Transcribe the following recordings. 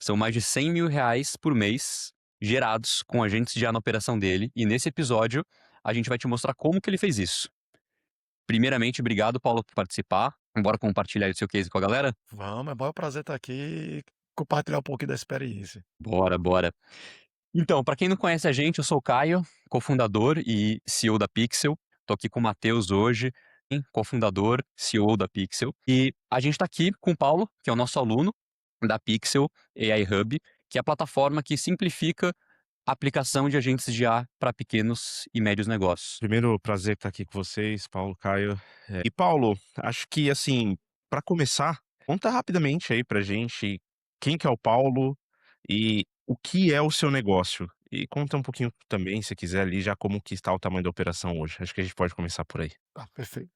São mais de R$ 100.000 por mês gerados com agentes de IA na operação dele. E nesse episódio, a gente vai te mostrar como que ele fez isso. Primeiramente, obrigado, Paulo, por participar. Bora compartilhar o seu case com a galera? Vamos, é um maior prazer estar aqui e compartilhar um pouquinho da experiência. Bora, bora. Então, para quem não conhece a gente, eu sou o Caio, cofundador e CEO da Pixel. Tô aqui com o Matheus hoje, cofundador, CEO da Pixel. E a gente está aqui com o Paulo, que é o nosso aluno da Pixel AI Hub, que é a plataforma que simplifica a aplicação de agentes de IA para pequenos e médios negócios. Primeiro, prazer estar aqui com vocês, Paulo, Caio. E Paulo, acho que assim, para começar, conta rapidamente aí pra gente quem que é o Paulo e o que é o seu negócio. E conta um pouquinho também, se quiser ali, já como que está o tamanho da operação hoje. Acho que a gente pode começar por aí. Tá, perfeito.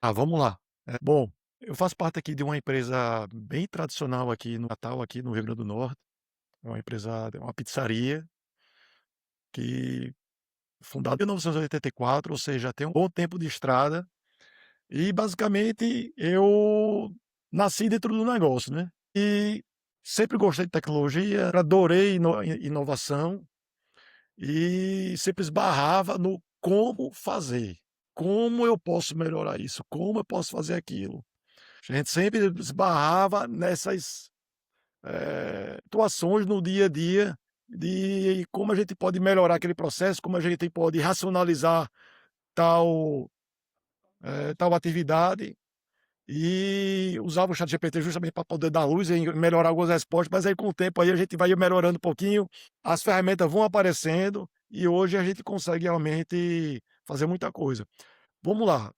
Vamos lá. Bom, eu faço parte aqui de uma empresa bem tradicional aqui no Natal, aqui no Rio Grande do Norte. É uma empresa, é uma pizzaria que fundada em 1984, ou seja, tem um bom tempo de estrada. E basicamente eu nasci dentro do negócio, né? E sempre gostei de tecnologia, adorei inovação e sempre esbarrava no como fazer. Como eu posso melhorar isso? Como eu posso fazer aquilo? A gente sempre esbarrava nessas atuações no dia a dia de como a gente pode melhorar aquele processo, como a gente pode racionalizar tal, tal atividade e usava o ChatGPT justamente para poder dar luz e melhorar algumas respostas, mas aí com o tempo aí a gente vai melhorando um pouquinho, as ferramentas vão aparecendo e hoje a gente consegue realmente fazer muita coisa. Vamos lá,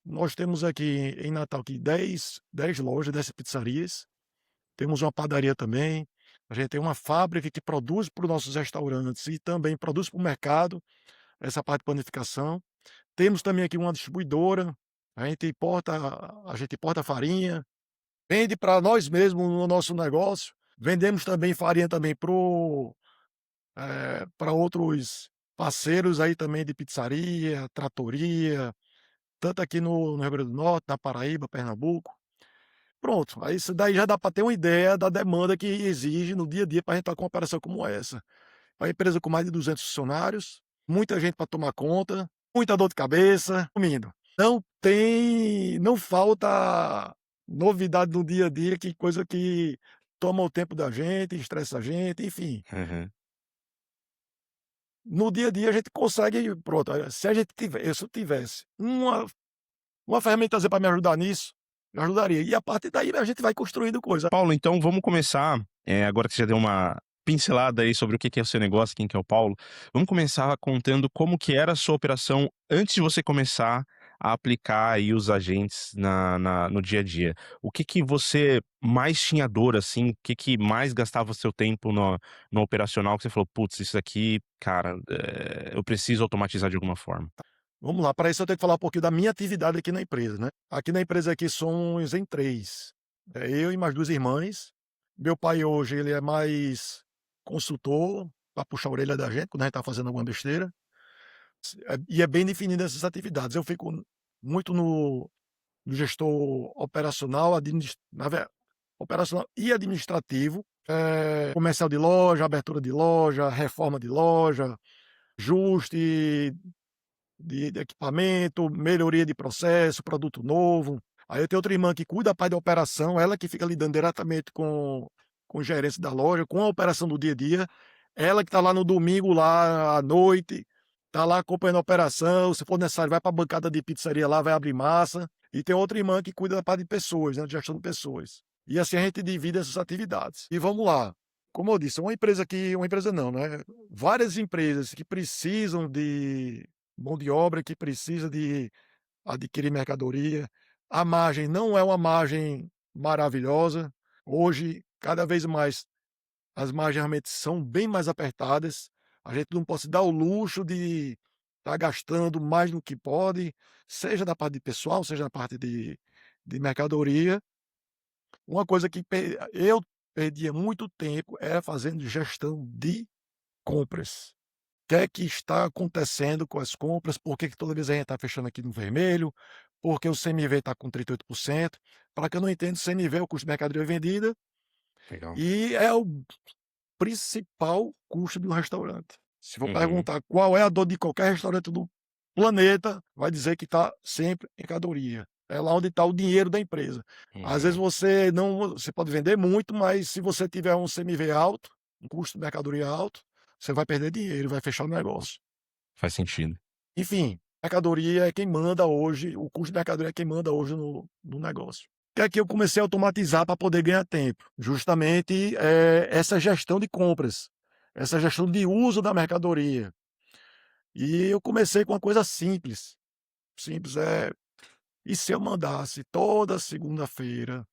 nós temos aqui em Natal aqui 10 lojas, 10 pizzarias, temos uma padaria também, a gente tem uma fábrica que produz para os nossos restaurantes e também produz para o mercado, essa parte de panificação. Temos também aqui uma distribuidora, a gente importa farinha, vende para nós mesmos no nosso negócio, vendemos também farinha também para outros parceiros aí também de pizzaria, tratoria, tanto aqui no Rio Grande do Norte, na Paraíba, Pernambuco. Pronto, aí isso daí já dá para ter uma ideia da demanda que exige no dia a dia para a gente estar com uma operação como essa. Uma empresa com mais de 200 funcionários, muita gente para tomar conta, muita dor de cabeça, resumindo, não falta novidade no dia a dia, que coisa que toma o tempo da gente, estressa a gente, enfim. Uhum. No dia a dia a gente consegue, pronto, se a gente se eu tivesse uma ferramentazinha para me ajudar nisso, me ajudaria. E a partir daí a gente vai construindo coisa. Paulo, então vamos começar, agora que você já deu uma pincelada aí sobre o que que é o seu negócio, quem que é o Paulo, vamos começar contando como que era a sua operação antes de você começar a aplicar aí os agentes no dia a dia. O que que você mais tinha dor, assim, o que que mais gastava seu tempo no operacional que você falou: "Putz, isso aqui, cara, eu preciso automatizar de alguma forma"? Vamos lá, para isso eu tenho que falar um pouquinho da minha atividade aqui na empresa, né. Aqui na empresa aqui somos em 3, eu e mais 2 irmãs. Meu pai hoje ele é mais consultor, para puxar a orelha da gente quando a gente está fazendo alguma besteira, e é bem definido essas atividades. Eu fico muito no gestor operacional, operacional e administrativo, comercial de loja, abertura de loja, reforma de loja, ajuste de equipamento, melhoria de processo, produto novo. Aí eu tenho outra irmã que cuida da parte da operação, ela que fica lidando diretamente com o gerente da loja, com a operação do dia a dia. Ela que está lá no domingo, lá à noite, está lá acompanhando a operação. Se for necessário, vai para a bancada de pizzaria lá, vai abrir massa. E tem outra irmã que cuida da parte de pessoas, né, de gestão de pessoas. E assim a gente divide essas atividades. E vamos lá. Como eu disse, uma empresa não, né? Várias empresas que precisam de mão de obra, que precisa de adquirir mercadoria. A margem não é uma margem maravilhosa. Hoje, cada vez mais, as margens realmente são bem mais apertadas. A gente não pode se dar o luxo de estar gastando mais do que pode, seja da parte de pessoal, seja da parte de mercadoria. Uma coisa que eu perdia muito tempo era fazendo gestão de compras. O que é que está acontecendo com as compras? Por que que toda vez a gente está fechando aqui no vermelho? Porque o CMV está com 38%. Para quem não entende, CMV é o custo de mercadoria vendida, Legal. E é o principal custo de um restaurante. Se for Uhum. perguntar qual é a dor de qualquer restaurante do planeta, vai dizer que está sempre em mercadoria. É lá onde está o dinheiro da empresa. Às vezes Uhum. você pode vender muito, mas se você tiver um CMV alto, um custo de mercadoria alto, você vai perder dinheiro, vai fechar o negócio. Faz sentido. Enfim, mercadoria é quem manda hoje, o custo de mercadoria é quem manda hoje no negócio. O que é que eu comecei a automatizar para poder ganhar tempo? Justamente essa gestão de compras, essa gestão de uso da mercadoria. E eu comecei com uma coisa simples. Simples e se eu mandasse toda segunda-feira,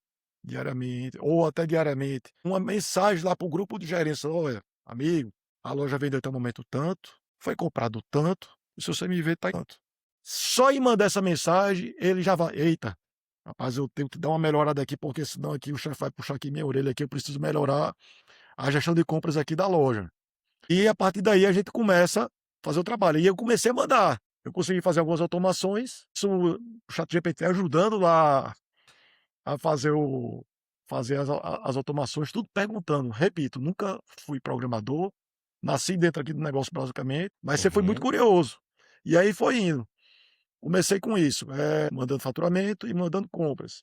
diariamente, ou até diariamente, uma mensagem lá para o grupo de gerência: olha, amigo, a loja vendeu até o momento tanto, foi comprado tanto, e se você me vê, tá tanto. Só em mandar essa mensagem, ele já vai, eita, rapaz, eu tenho que dar uma melhorada aqui, porque senão aqui o chefe vai puxar aqui minha orelha aqui, eu preciso melhorar a gestão de compras aqui da loja. E a partir daí a gente começa a fazer o trabalho. E eu comecei a mandar. Eu consegui fazer algumas automações, isso o ChatGPT ajudando lá a fazer as automações, tudo perguntando. Repito, nunca fui programador, nasci dentro aqui do negócio basicamente, mas sempre fui muito Uhum. curioso. E aí foi indo. Comecei com isso, mandando faturamento e mandando compras.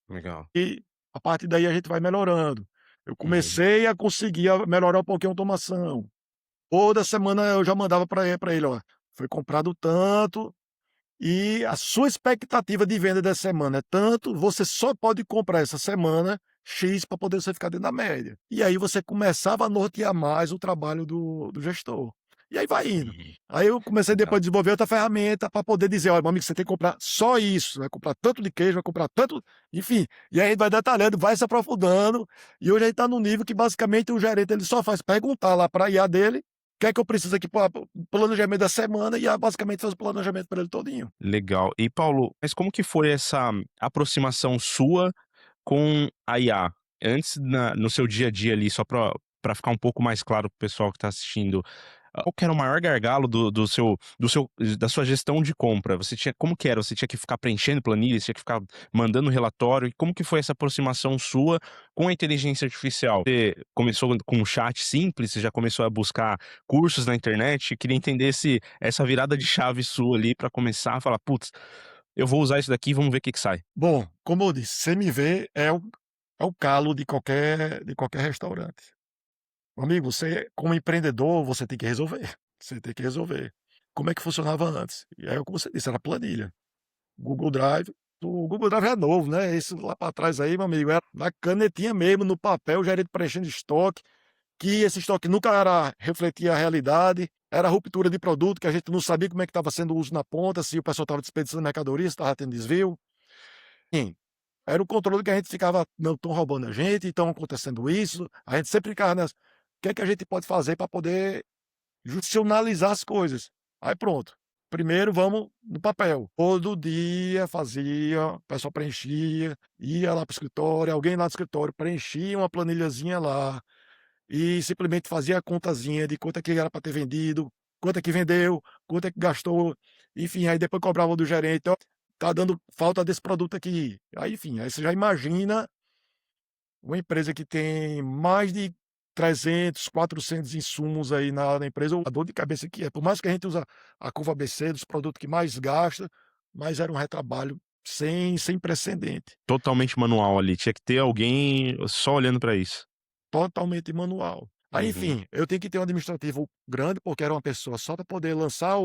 Legal. E a partir daí a gente vai melhorando. Eu Uhum. comecei a conseguir melhorar um pouquinho a automação. Toda semana eu já mandava para ele: "Ó, foi comprado tanto e a sua expectativa de venda dessa semana é tanto, você só pode comprar essa semana X para poder você ficar dentro da média". E aí você começava a nortear mais o trabalho do gestor. E aí vai indo. Uhum. Aí eu comecei depois Legal. a desenvolver outra ferramenta para poder dizer: "Olha, meu amigo, você tem que comprar só isso, vai comprar tanto de queijo, vai comprar tanto", enfim. E aí a gente vai detalhando, vai se aprofundando, e hoje a gente tá num nível que basicamente o gerente ele só faz perguntar lá para a IA dele: "O que é que eu preciso aqui para planejamento da semana", e a basicamente faz o planejamento para ele todinho. Legal. E Paulo, mas como que foi essa aproximação sua com a IA? Antes no seu dia a dia ali, só para ficar um pouco mais claro para o pessoal que está assistindo, qual que era o maior gargalo do seu da sua gestão de compra? Você tinha como que era? Você tinha que ficar preenchendo planilhas, tinha que ficar mandando relatório, e como que foi essa aproximação sua com a inteligência artificial? Você começou com um chat simples, você já começou a buscar cursos na internet? Queria entender essa virada de chave sua ali para começar a falar: "Putz, eu vou usar isso daqui, vamos ver o que que sai". Bom, como eu disse, CMV é o calo de qualquer restaurante. Meu amigo, você como empreendedor, você tem que resolver, você tem que resolver. Como é que funcionava antes? E é como você disse, era planilha. Google Drive, o Google Drive é novo, né, esse lá para trás aí, meu amigo, era na canetinha mesmo, no papel, o gerente preenchendo estoque, que esse estoque nunca refletia a realidade, era ruptura de produto, que a gente não sabia como é que estava sendo o uso na ponta, se o pessoal estava desperdiçando mercadoria, se estava tendo desvio. Sim, era o controle que a gente ficava: "Não, estão roubando a gente, estão acontecendo isso", a gente sempre ficava nessa: "O que é que a gente pode fazer para poder judicializar as coisas?". Aí pronto, primeiro vamos no papel. Todo dia fazia, o pessoal preenchia, ia lá para o escritório, alguém lá do escritório preenchia uma planilhazinha lá, e simplesmente fazia a contazinha de quanto é que era para ter vendido, quanto é que vendeu, quanto é que gastou, enfim, aí depois cobrava do gerente: "Ó, tá dando falta desse produto aqui". Aí, enfim, aí você já imagina uma empresa que tem mais de 300, 400 insumos aí na empresa, a dor de cabeça que é. Por mais que a gente usa a curva ABC dos produtos que mais gasta, mas era um retrabalho sem precedente, Totalmente manual ali, tinha que ter alguém só olhando para isso. totalmente manual. Aí, Uhum. enfim, eu tenho que ter um administrativo grande, porque era uma pessoa só para poder lançar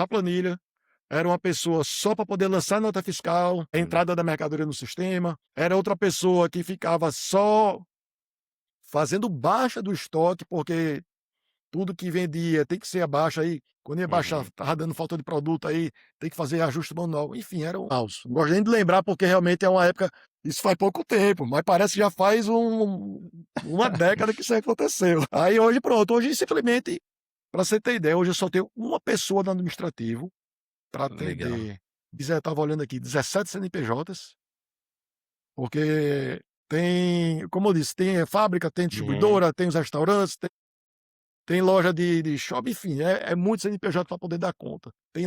planilha, era uma pessoa só para poder lançar nota fiscal, a Hum. entrada da mercadoria no sistema, era outra pessoa que ficava só fazendo baixa do estoque, porque tudo que vendia tem que ser abaixo aí, quando ia baixar, Uhum. estava dando falta de produto aí, tem que fazer ajuste manual, enfim, era um caos. Não gosto nem de lembrar, porque realmente é uma época, isso faz pouco tempo, mas parece que já faz uma década que isso aí aconteceu. Aí hoje pronto, hoje simplesmente, para você ter ideia, hoje eu só tenho uma pessoa no administrativo para Legal. atender, eu estava olhando aqui, 17 CNPJs, porque tem, como eu disse, tem fábrica, tem Uhum. distribuidora, tem os restaurantes, tem loja de shopping, enfim, é muito CNPJ para poder dar conta. Tem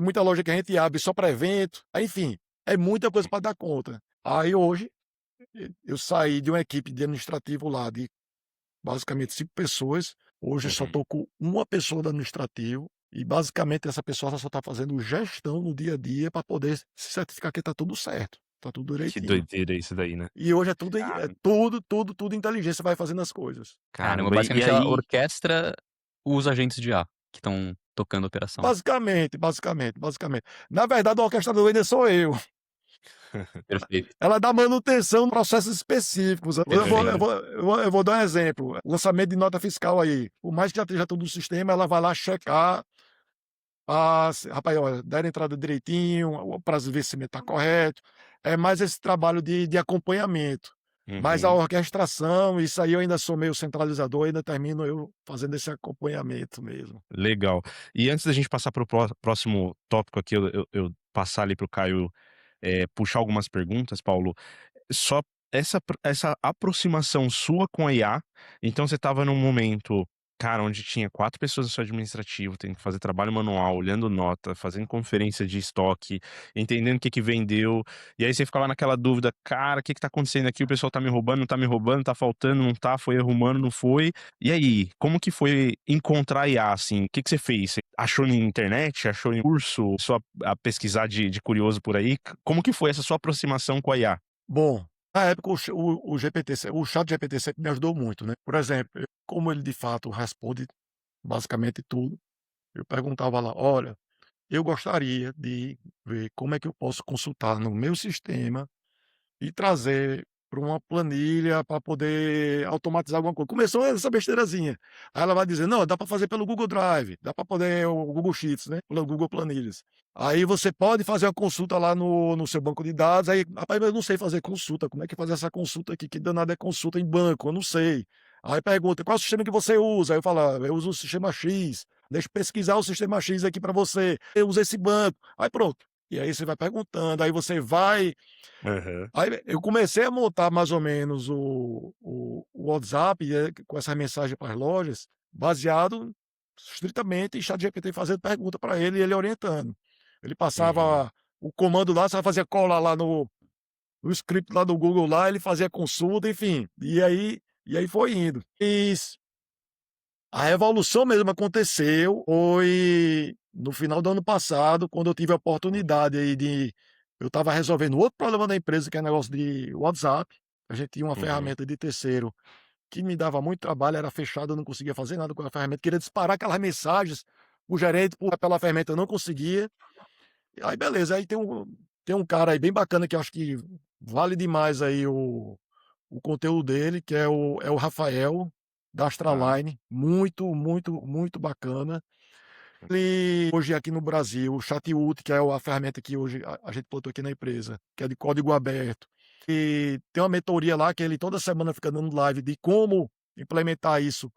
muita loja que a gente abre só para evento, aí enfim, é muita coisa para dar conta. Aí hoje, eu saí de uma equipe de administrativo lá de basicamente 5 pessoas, hoje só Uhum. estou com uma pessoa do administrativo e basicamente essa pessoa só está fazendo gestão no dia a dia para poder se certificar que está tudo certo, está tudo Que direitinho. doideira isso daí, né. E hoje é Cara tudo inteligência vai fazendo as coisas. Caramba, caramba, e basicamente ela aí orquestra os agentes de IA que estão tocando a operação. Basicamente. Na verdade o orquestrador ainda sou eu. Perfeito, Ela dá manutenção em processos específicos. perfeito. Eu vou dar um exemplo. Lançamento de nota fiscal aí. Por mais que já esteja tudo no sistema, ela vai lá checar. Rapaz, olha, deram entrada direitinho, o prazo de vencimento está correto. É mais esse trabalho de acompanhamento. Mas a Uhum. orquestração, isso aí eu ainda sou meio centralizador, ainda termino eu fazendo esse acompanhamento mesmo. Legal. E antes da gente passar para o próximo tópico aqui, eu passar ali para o Caio, puxar algumas perguntas, Paulo, só essa aproximação sua com a IA, então você estava num momento, cara, onde tinha 4 pessoas no seu administrativo, tendo que fazer trabalho manual, olhando nota, fazendo conferência de estoque, entendendo o que que vendeu, e aí você ficava naquela dúvida: "Cara, o que que tá acontecendo aqui? O pessoal tá me roubando, não tá me roubando, tá faltando, não tá, foi erro humano, não foi". E aí, como que foi encontrar a IA, assim? O que que você fez? Você achou na internet, achou em curso, começou a pesquisar de curioso por aí? Como que foi essa sua aproximação com a IA? Bom, na época o GPT, o chat GPT sempre me ajudou muito, né? Por exemplo, como ele de fato responde basicamente tudo, eu perguntava lá: olha, eu gostaria de ver como é que eu posso consultar no meu sistema e trazer para uma planilha para poder automatizar alguma coisa. Começou essa besteirazinha. Aí ela vai dizer: "Não, dá para fazer pelo Google Drive, dá para poder o Google Sheets, né, pelo Google Planilhas. Aí você pode fazer a consulta lá no seu banco de dados", aí: "Rapaz, mas eu não sei fazer consulta, como é que faz essa consulta aqui? Que danado é consulta em banco? Eu não sei". Aí pergunta: "Qual é o sistema que você usa?" Aí eu falo: "Ah, eu uso o sistema X, deixa eu pesquisar o sistema X aqui para você, eu uso esse banco". Aí pronto. E aí você vai perguntando, aí você vai. Aham. Aí eu comecei a montar mais ou menos o WhatsApp, com essa mensagem para as lojas, baseado estritamente em ChatGPT fazendo pergunta para ele e ele orientando. Ele Uhum. passava o comando lá, você vai fazer cola lá no script lá do Google lá, ele fazia consulta, enfim, e aí foi indo. A revolução mesmo aconteceu foi no final do ano passado, quando eu tive a oportunidade aí de eu estava resolvendo outro problema da empresa, que é negócio de WhatsApp. A gente tinha uma Uhum. ferramenta de terceiro que me dava muito trabalho, era fechada, eu não conseguia fazer nada com a ferramenta, queria disparar aquelas mensagens, o gerente pela ferramenta eu não conseguia. Aí beleza, aí tem um cara aí bem bacana que eu acho que vale demais aí o conteúdo dele, que é o Rafael, da Tá. Astraline, muito bacana. Ele hoje aqui no Brasil, o Chatwood, que é a ferramenta que hoje a gente botou aqui na empresa, que é de código aberto. E tem uma mentoria lá que ele toda semana fica dando live de como implementar isso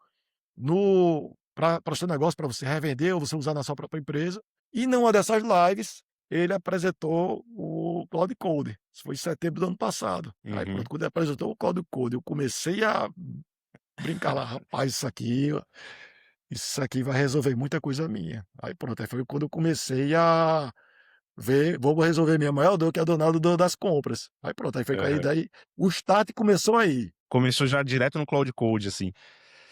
no para o seu negócio, para você revender ou você usar na sua própria empresa. E numa dessas lives, ele apresentou o Cloud Code. Isso foi em setembro do ano passado. Aí Uhum. pronto, quando ele apresentou o Cloud Code, eu comecei a brincar lá: "Rapaz, isso aqui vai resolver muita coisa minha". Aí pronto, aí foi quando eu comecei a ver: "Vou resolver minha maior dor, que é a danada das compras". Aí pronto, aí foi aí Aham. daí o start começou aí, Começou já direto no Cloud Code, assim.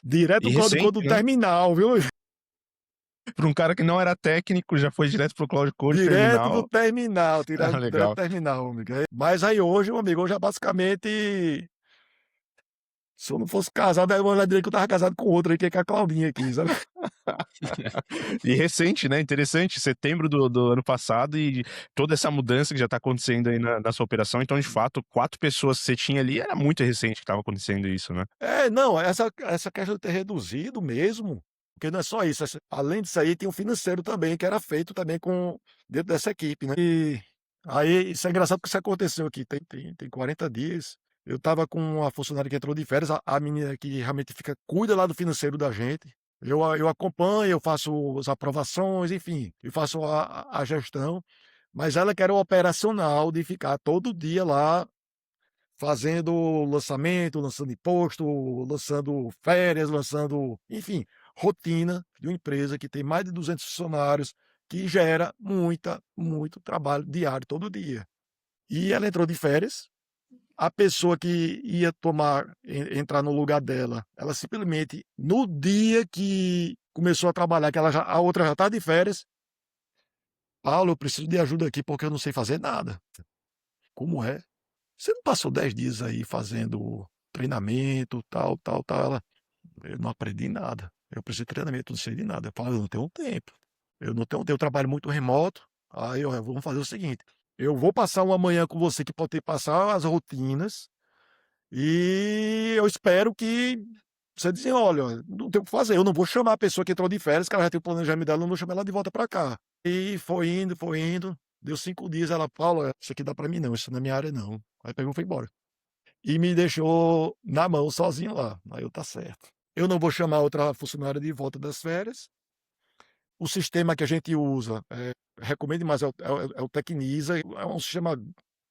direto E o Cloud recente, Code do né, terminal, viu? para um cara que não era técnico, já foi direto para o Cloud Code Direto do terminal. terminal, Ah, tirado direto do legal. terminal, amigo. Mas aí hoje, meu amigo, hoje é basicamente, se eu não fosse casado, aí eu ia dizer que eu estava casado com outra aí, que é com a Claudinha aqui, sabe. E recente, né, interessante, setembro do ano passado e toda essa mudança que já tá acontecendo aí na sua operação, então de fato 4 pessoas que você tinha ali, era muito recente que estava acontecendo isso, né? É, não, essa questão de ter reduzido mesmo, porque não é só isso, além disso aí tem o financeiro também, que era feito também com dentro dessa equipe, né. E aí isso é engraçado porque isso aconteceu aqui, tem 40 dias, eu estava com uma funcionária que entrou de férias, a menina que realmente cuida lá do financeiro da gente, eu acompanho, eu faço as aprovações, enfim, eu faço a gestão, mas ela que era o operacional de ficar todo dia lá fazendo lançamento, lançando imposto, lançando férias, lançando, enfim, rotina de uma empresa que tem mais de 200 funcionários, que gera muito trabalho diário, todo dia. E ela entrou de férias, A pessoa que ia entrar no lugar dela, ela simplesmente, no dia que começou a trabalhar, que a outra já está de férias, Paulo, eu preciso de ajuda aqui porque eu não sei fazer nada. Como é? Você não passou 10 dias aí fazendo treinamento, tal, tal, tal? Ela, eu não aprendi nada. Eu preciso de treinamento, não sei de nada. Eu falo, eu não tenho tempo. Eu não tenho tempo, eu trabalho muito remoto. Aí, ó, vamos fazer o seguinte: eu vou passar uma manhã com você que pode ter que passar as rotinas. E eu espero que você desenrole, ó, não tem o que fazer. Eu não vou chamar a pessoa que entrou de férias, que ela já tem o planejamento dela, eu não vou chamar ela de volta para cá. E foi indo. Deu 5 dias, ela, Paulo, isso aqui dá para mim não, isso não é minha área não. Aí pegou e foi embora. E me deixou na mão, sozinho lá. Aí eu, tá certo. Eu não vou chamar outra funcionária de volta das férias. O sistema que a gente usa, recomendo mais, é o Tecnisa, é um sistema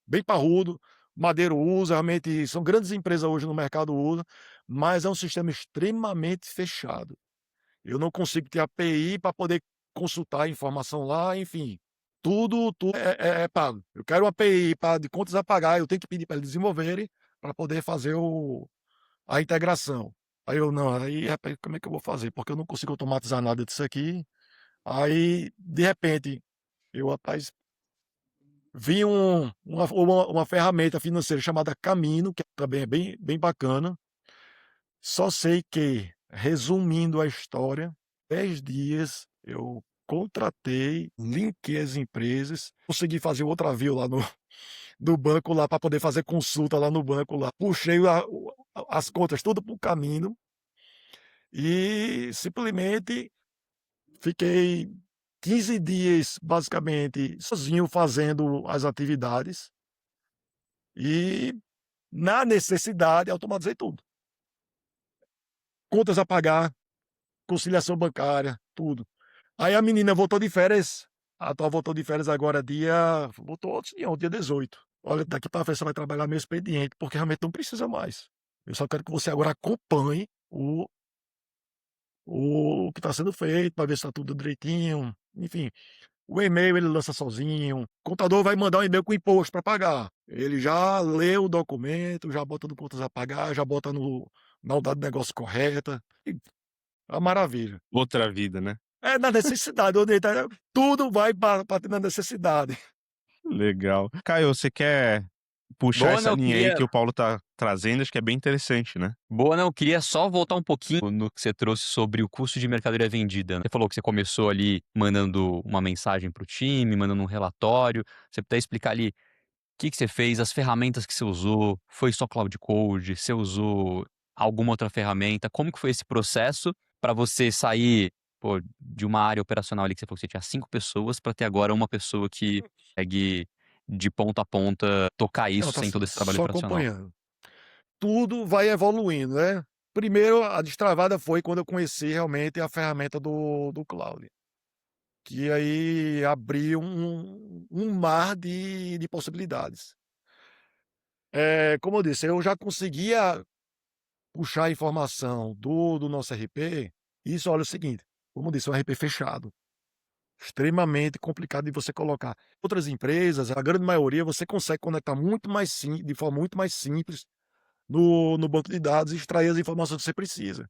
bem parrudo, Madeiro usa, realmente são grandes empresas hoje no mercado usam, mas é um sistema extremamente fechado. Eu não consigo ter API para poder consultar a informação lá, enfim, tudo é pago. Eu quero uma API de contas a pagar, eu tenho que pedir para eles desenvolverem para poder fazer a integração. Aí eu não, aí rapaz, como é que eu vou fazer? Porque eu não consigo automatizar nada disso aqui. Aí, de repente, eu, rapaz, vi uma ferramenta financeira chamada Camino, que também é bem bacana. Só sei que, resumindo a história, 10 dias eu contratei, linkei as empresas, consegui fazer outra view lá no banco lá para poder fazer consulta lá no banco lá. Puxei as contas tudo para o Camino e simplesmente fiquei 15 dias, basicamente, sozinho fazendo as atividades e, na necessidade, automatizei tudo. Contas a pagar, conciliação bancária, tudo. Aí a menina voltou de férias, a atual voltou de férias agora voltou outro dia 18. Olha, daqui para frente você vai trabalhar meu expediente, porque realmente não precisa mais. Eu só quero que você agora acompanhe o que está sendo feito, para ver se está tudo direitinho, enfim. O e-mail ele lança sozinho. O contador vai mandar um e-mail com imposto para pagar. Ele já lê o documento, já bota no contas a pagar, já bota na unidade de negócio correta. E é uma maravilha. Outra vida, né? É na necessidade, onde tá, tudo vai para na necessidade. Legal. Caio, você quer puxar Boa, essa não, linha aí queria que o Paulo tá trazendo? Acho que é bem interessante, né? Boa, não, queria só voltar um pouquinho no que você trouxe sobre o custo de mercadoria vendida, né. Você falou que você começou ali mandando uma mensagem para o time, mandando um relatório. Você puder explicar ali o que você fez, as ferramentas que você usou, foi só Cloud Code, você usou alguma outra ferramenta? Como que foi esse processo para você sair, pô, de uma área operacional ali que você falou que você tinha 5 pessoas para ter agora uma pessoa que consegue de ponta a ponta tocar Não, isso tá sem todo esse trabalho só operacional? acompanhando. Tudo vai evoluindo, né. Primeiro, a destravada foi quando eu conheci realmente a ferramenta do cloud, que aí abriu um mar de possibilidades. Como eu disse, eu já conseguia puxar a informação do nosso RP. Isso, olha, é o seguinte, como eu disse, é um RP fechado, extremamente complicado de você colocar. Outras empresas, a grande maioria, você consegue conectar de forma muito mais simples no banco de dados e extrair as informações que você precisa.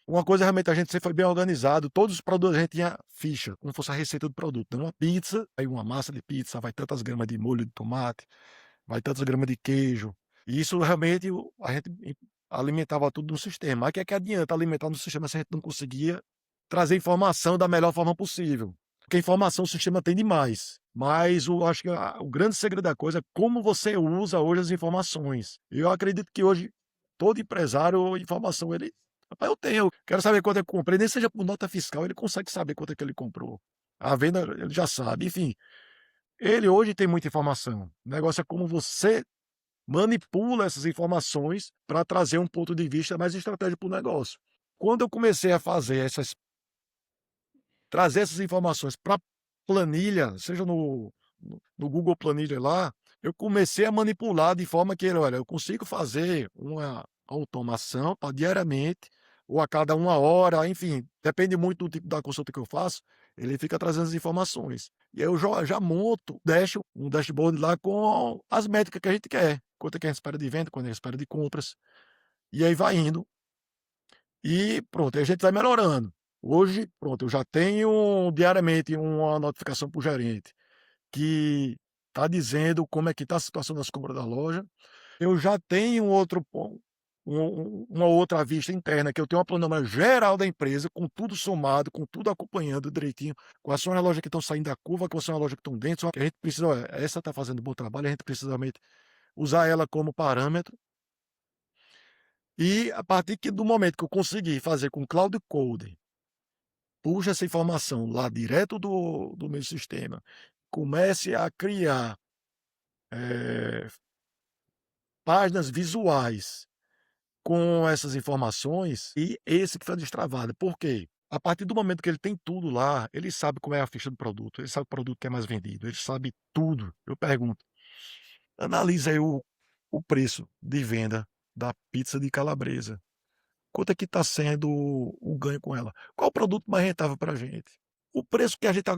Uma coisa realmente a gente sempre foi bem organizado, todos os produtos a gente tinha ficha, como fosse a receita do produto. Então, uma pizza, aí uma massa de pizza, vai tantas gramas de molho de tomate, vai tantas gramas de queijo. E isso realmente a gente alimentava tudo no sistema. Aí o que é que adianta alimentar no sistema se a gente não conseguia trazer informação da melhor forma possível? Porque informação o sistema tem demais. Mas acho que o grande segredo da coisa é como você usa hoje as informações. Eu acredito que hoje todo empresário, informação, ele. Rapaz, eu tenho, eu quero saber quanto é que eu comprei, nem seja por nota fiscal, ele consegue saber quanto é que ele comprou. A venda, ele já sabe. Enfim, ele hoje tem muita informação. O negócio é como você manipula essas informações para trazer um ponto de vista mais estratégico para o negócio. Quando eu comecei a trazer essas informações para planilha, seja no Google Planilha lá, eu comecei a manipular de forma que, olha, eu consigo fazer uma automação diariamente, ou a cada 1 hora, enfim, depende muito do tipo da consulta que eu faço, ele fica trazendo as informações. E aí eu já monto um dashboard lá com as métricas que a gente quer, quanto é que a gente espera de venda, quanto é que a gente espera de compras, e aí vai indo. E pronto, aí a gente vai melhorando. Hoje, pronto, eu já tenho diariamente uma notificação para o gerente que está dizendo como é que está a situação das compras da loja. Eu já tenho uma outra vista interna, que eu tenho uma planilha geral da empresa, com tudo somado, com tudo acompanhando direitinho, quais são as lojas que estão saindo da curva, quais são as lojas que estão dentro, que a gente precisa, olha, essa está fazendo bom trabalho, a gente precisa realmente usar ela como parâmetro. E a partir do momento que eu conseguir fazer com Cloud Code, puxa essa informação lá direto do meu sistema, comece a criar eh, páginas visuais com essas informações, e esse que foi destravado. Por quê? A partir do momento que ele tem tudo lá, ele sabe como é a ficha do produto, ele sabe o produto que é mais vendido, ele sabe tudo. Eu pergunto, analisa aí o preço de venda da pizza de calabresa. Quanto é que está sendo o ganho com ela? Qual o produto mais rentável para a gente? O preço que a gente está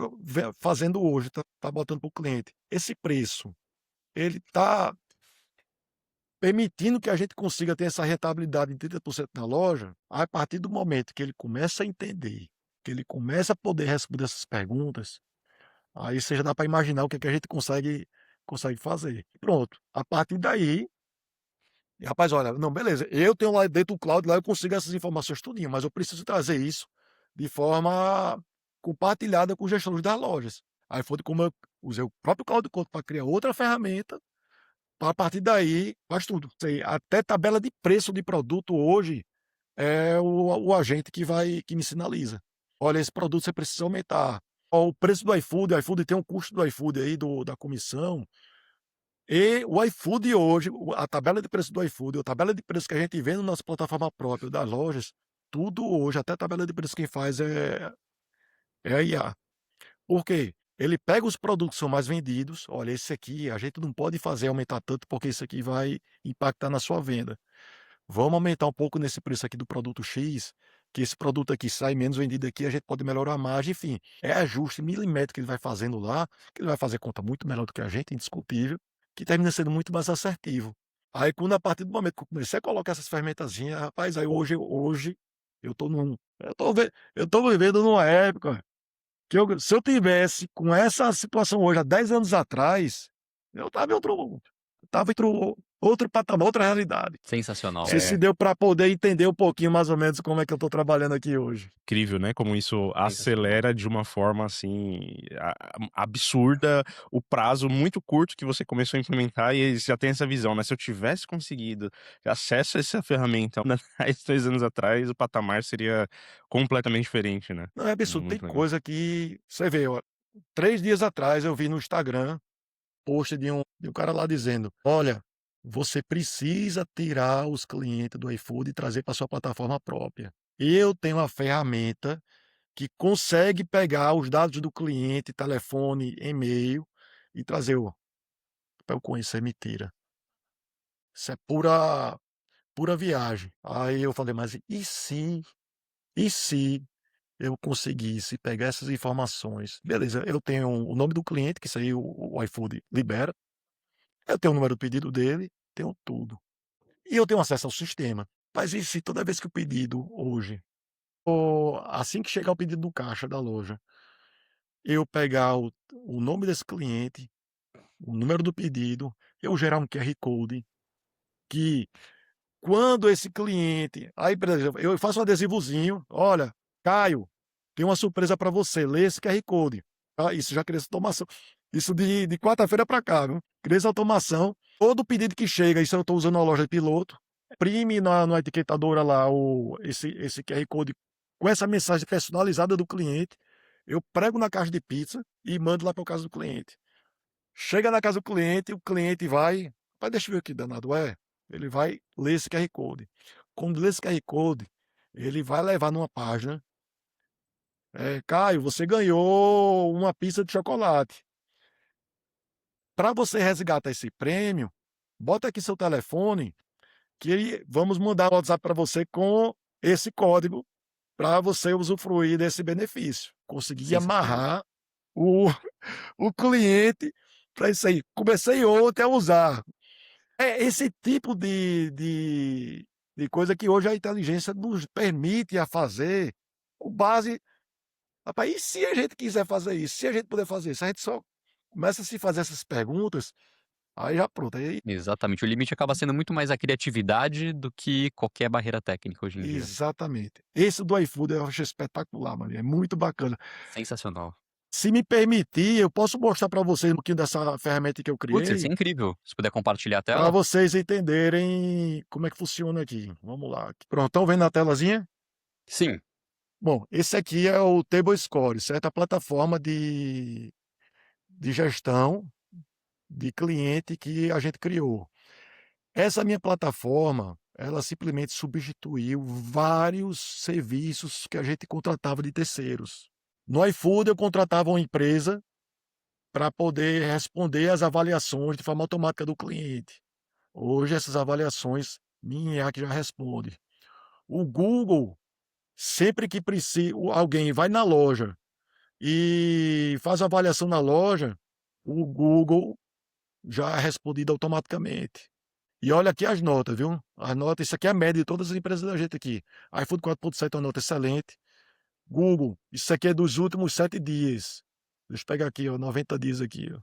fazendo hoje, está botando para o cliente, esse preço, ele está permitindo que a gente consiga ter essa rentabilidade em 30% na loja, a partir do momento que ele começa a entender, que ele começa a poder responder essas perguntas, aí você já dá para imaginar o que é que a gente consegue fazer. Pronto, a partir daí, rapaz, olha, não, beleza, eu tenho lá dentro do cloud, lá eu consigo essas informações tudinho, mas eu preciso trazer isso de forma compartilhada com os gestores das lojas. Aí foi como eu usei o próprio Cloud Code para criar outra ferramenta. A partir daí, faz tudo. Sei, até tabela de preço de produto hoje é o agente que me sinaliza. Olha, esse produto você precisa aumentar. Ó, o preço do iFood, o iFood tem um custo do iFood aí, da comissão. E o iFood hoje, a tabela de preço do iFood, a tabela de preço que a gente vê na nossa plataforma própria das lojas, tudo hoje, até a tabela de preço quem faz é a IA. Por quê? Ele pega os produtos que são mais vendidos, olha, esse aqui a gente não pode fazer aumentar tanto, porque isso aqui vai impactar na sua venda. Vamos aumentar um pouco nesse preço aqui do produto X, que esse produto aqui sai menos vendido aqui, a gente pode melhorar a margem, enfim. É ajuste milimétrico que ele vai fazendo lá, que ele vai fazer conta muito melhor do que a gente, indiscutível, que termina sendo muito mais assertivo. Aí quando a partir do momento que eu comecei a colocar essas fermentazinhas, rapaz, aí hoje eu tô vivendo numa época se eu tivesse com essa situação hoje, há 10 anos atrás, eu estava em outro patamar, outra realidade. Não Sensacional. sei se deu para poder entender um pouquinho mais ou menos como é que eu estou trabalhando aqui hoje. Incrível, né, como isso acelera de uma forma, assim, absurda o prazo muito curto que você começou a implementar e aí já tem essa visão, né, se eu tivesse conseguido acesso a essa ferramenta há 2 anos atrás, o patamar seria completamente diferente, né. Não, é absurdo, tem Muito legal. coisa que você vê, ó, 3 dias atrás eu vi no Instagram post de um cara lá dizendo: "Olha, você precisa tirar os clientes do iFood e trazer para sua plataforma própria. Eu tenho uma ferramenta que consegue pegar os dados do cliente, telefone, e-mail e trazer o eu conheço, é mentira. Isso é pura viagem". Aí eu falei: "Mas e se eu conseguisse pegar essas informações?". Beleza, eu tenho o nome do cliente, que isso aí o iFood libera, eu tenho o número do pedido dele, tenho tudo. E eu tenho acesso ao sistema. Mas e se toda vez que o pedido hoje, ou assim que chegar o pedido do caixa da loja, eu pegar o nome desse cliente, o número do pedido, eu gerar um QR Code que quando esse cliente, aí por exemplo, eu faço um adesivozinho: "Olha, Caio, tem uma surpresa para você, lê esse QR Code", tá, isso já cria essa automação. Isso de quarta-feira para cá, viu. Cria essa automação, todo pedido que chega, isso eu estou usando a loja piloto, imprime na etiquetadora lá esse QR Code com essa mensagem personalizada do cliente, eu prego na caixa de pizza e mando lá para casa do cliente. Chega na casa do cliente, o cliente vai: "Rapaz, deixa eu ver o que danado é". Ele vai ler esse QR Code. Quando lê esse QR Code, ele vai levar numa página, "Caio, você ganhou uma pizza de chocolate. Para você resgatar esse prêmio, bota aqui seu telefone que vamos mandar o WhatsApp para você com esse código para você usufruir desse benefício". consegui Sensacional. amarrar o o cliente para isso aí. Comecei ontem a usar. É esse tipo de coisa que hoje a inteligência nos permite a fazer com base rapaz, e se a gente quiser fazer isso? Se a gente puder fazer isso? A gente só começa a se fazer essas perguntas, aí já pronto, aí Exatamente, o limite acaba sendo muito mais a criatividade do que qualquer barreira técnica hoje em dia. exatamente. Esse do iFood eu acho espetacular, mano, é muito bacana. Sensacional. Se me permitir, eu posso mostrar para vocês um pouquinho dessa ferramenta que eu Putz, isso criei, é incrível. Se puder compartilhar a para tela? vocês entenderem como é que funciona aqui. Vamos lá. Pronto, estão vendo na telazinha? Sim, Bom, esse aqui é o Table Score, certo? A plataforma de gestão de cliente que a gente criou. Essa minha plataforma, ela simplesmente substituiu vários serviços que a gente contratava de terceiros. No iFood, eu contratava uma empresa para poder responder às avaliações de forma automática do cliente. Hoje, essas avaliações, minha IA que já responde. O Google, sempre que precisa, alguém vai na loja e faz a avaliação na loja, o Google já é respondido automaticamente. E olha aqui as notas, viu? As notas, isso aqui é a média de todas as empresas da gente aqui. iFood 4.7 é uma nota excelente. Google, isso aqui é dos últimos 7 dias. Deixa eu pegar aqui, ó, 90 dias aqui, ó.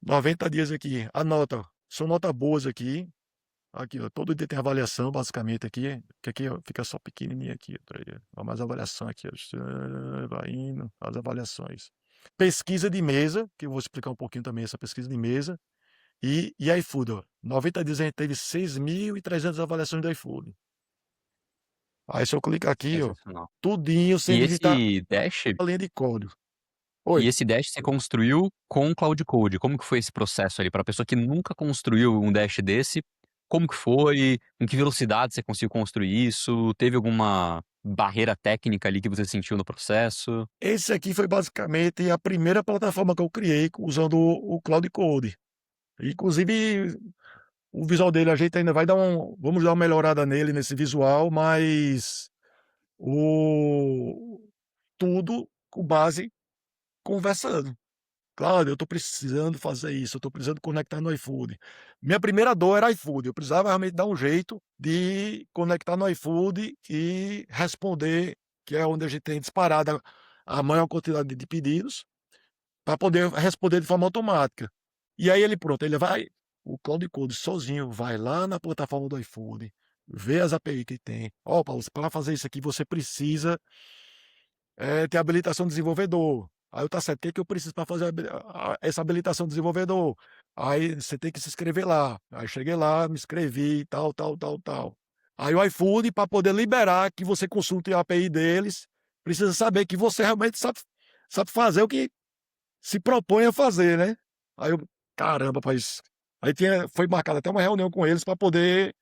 90 dias aqui. A nota, são notas boas aqui. Aqui, ó, todo dia tem avaliação, basicamente, aqui. Que aqui ó, fica só pequenininho aqui. Ó, mais avaliação aqui, ó. Vai indo, as avaliações. Pesquisa de mesa, que eu vou explicar um pouquinho também essa pesquisa de mesa. E iFood, ó, 90 dias a gente teve 6.300 avaliações do iFood. Aí se eu clicar aqui, ó, sensacional. tudinho sem E digitar esse dash a linha de código. e Oi, esse dash você construiu com Cloud Code. Como que foi esse processo ali? Para a pessoa que nunca construiu um dash desse, como que foi? Em que velocidade você conseguiu construir isso? Teve alguma barreira técnica ali que você sentiu no processo? esse aqui foi basicamente a primeira plataforma que eu criei usando o Cloud Code. Inclusive, o visual dele a gente ainda vai dar vamos dar uma melhorada nele, nesse visual, mas o tudo com base conversando. Cláudio, eu estou precisando fazer isso, eu estou precisando conectar no iFood. Minha primeira dor era iFood, eu precisava realmente dar um jeito de conectar no iFood e responder, que é onde a gente tem disparada a maior quantidade de pedidos, para poder responder de forma automática. E aí ele pronto, ele vai, o Cloud Code sozinho vai lá na plataforma do iFood, vê as API que tem. Ó, Paulo, para fazer isso aqui você precisa ter habilitação de desenvolvedor. Aí eu, tá certo, o que que eu preciso para fazer essa habilitação de desenvolvedor? Aí você tem que se inscrever lá. Aí cheguei lá, me inscrevi, tal, tal, tal, tal. Aí o iFood, para poder liberar que você consulte a API deles, precisa saber que você realmente sabe fazer o que se propõe a fazer, né? Aí eu, caramba, rapaz. Aí foi marcada até uma reunião com eles para poder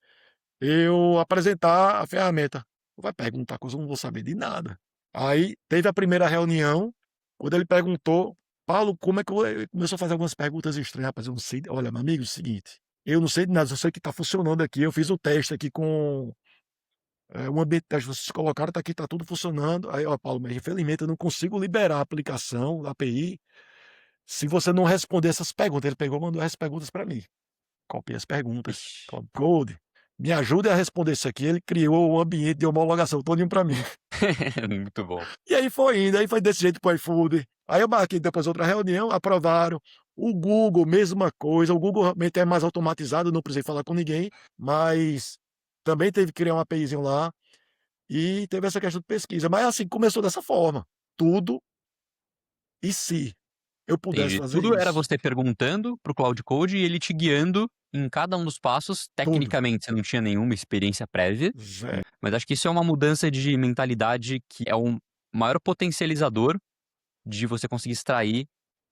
eu apresentar a ferramenta. Vai perguntar coisa, eu não vou saber de nada. Aí teve a primeira reunião, quando ele perguntou, Paulo, como é que eu ele começou a fazer algumas perguntas estranhas, rapaz, eu não sei, olha, meu amigo, é o seguinte, eu não sei de nada, eu sei que está funcionando aqui, eu fiz o teste aqui com um ambiente de teste, vocês colocaram, tá aqui, tá tudo funcionando. Aí, ó, Paulo, mas infelizmente eu não consigo liberar a aplicação, a API, se você não responder essas perguntas. Ele pegou e mandou as perguntas para mim. Copiei as perguntas, Ixi. Cloud Code, me ajude a responder isso aqui. Ele criou o ambiente de homologação todinho para mim. Muito bom. E aí foi indo, aí foi desse jeito pro iFood. Aí eu marquei depois outra reunião, aprovaram. O Google, mesma coisa. O Google realmente é mais automatizado, não precisei falar com ninguém, mas também teve que criar uma APIzinho lá e teve essa questão de pesquisa. Mas assim, começou dessa forma. Tudo e se eu pudesse Entendi. fazer Tudo era isso? você perguntando para o Cloud Code e ele te guiando em cada um dos passos. Tudo. Tecnicamente, você não tinha nenhuma experiência prévia, Zero. mas acho que isso é uma mudança de mentalidade que é o maior potencializador de você conseguir extrair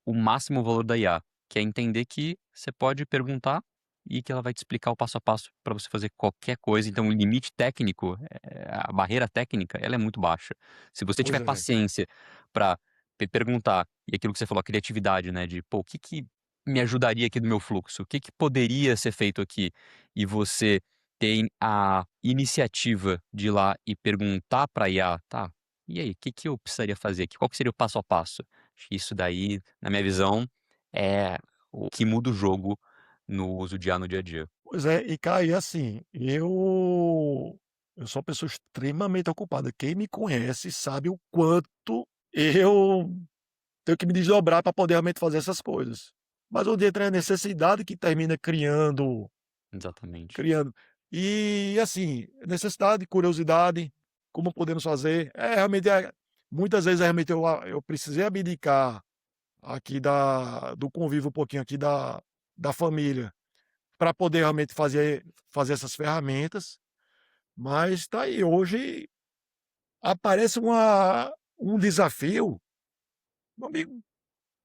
o máximo valor da IA, que é entender que você pode perguntar e que ela vai te explicar o passo a passo para você fazer qualquer coisa. Então, o limite técnico, a barreira técnica, ela é muito baixa. Se você Pois tiver é. paciência para perguntar, e aquilo que você falou, a criatividade, né, de, pô, o que que me ajudaria aqui no meu fluxo? O que que poderia ser feito aqui? E você tem a iniciativa de ir lá e perguntar para a IA, tá? "E aí, o que que eu precisaria fazer aqui? Qual que seria o passo a passo?". Acho que isso daí, na minha visão, é o que muda o jogo no dia a dia. Pois é, e Caio, assim, eu sou uma pessoa extremamente ocupada. Quem me conhece sabe o quanto eu tenho que me desdobrar para poder realmente fazer essas coisas. Mas onde entra a necessidade que termina Exatamente. criando. E assim, necessidade, curiosidade, como podemos fazer? Realmente muitas vezes realmente eu precisei abdicar aqui do convívio um pouquinho aqui da família, para poder realmente fazer essas ferramentas, mas tá aí, hoje aparece um desafio, meu amigo,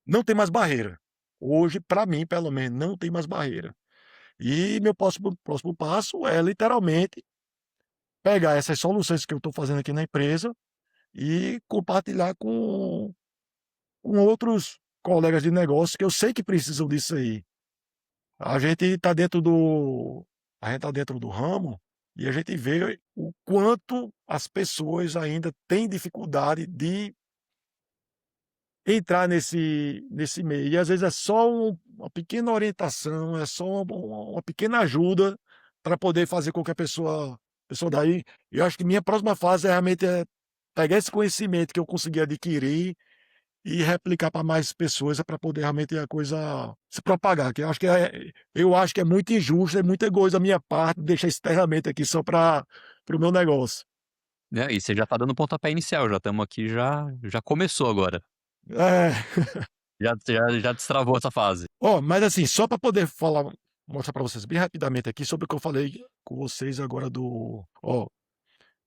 não tem mais barreira. Hoje, para mim, pelo menos, não tem mais barreira. E meu próximo passo é literalmente pegar essas soluções que eu estou fazendo aqui na empresa e compartilhar com outros colegas de negócio que eu sei que precisam disso aí. A gente está dentro do ramo e a gente vê o quanto as pessoas ainda têm dificuldade de entrar nesse meio. E às vezes é só uma pequena orientação, é só uma pequena ajuda para poder fazer com que a pessoa daí. Eu acho que minha próxima fase realmente é pegar esse conhecimento que eu consegui adquirir e replicar para mais pessoas para poder realmente a coisa se propagar. Que eu acho que é muito injusto, é muito egoísmo da minha parte deixar esse ferramenta aqui só para o meu negócio. Né, e você já tá dando o pontapé inicial, já estamos aqui, já começou agora. É. Já destravou essa fase. Ó, mas assim, só para poder mostrar para vocês bem rapidamente aqui sobre o que eu falei com vocês agora sobre o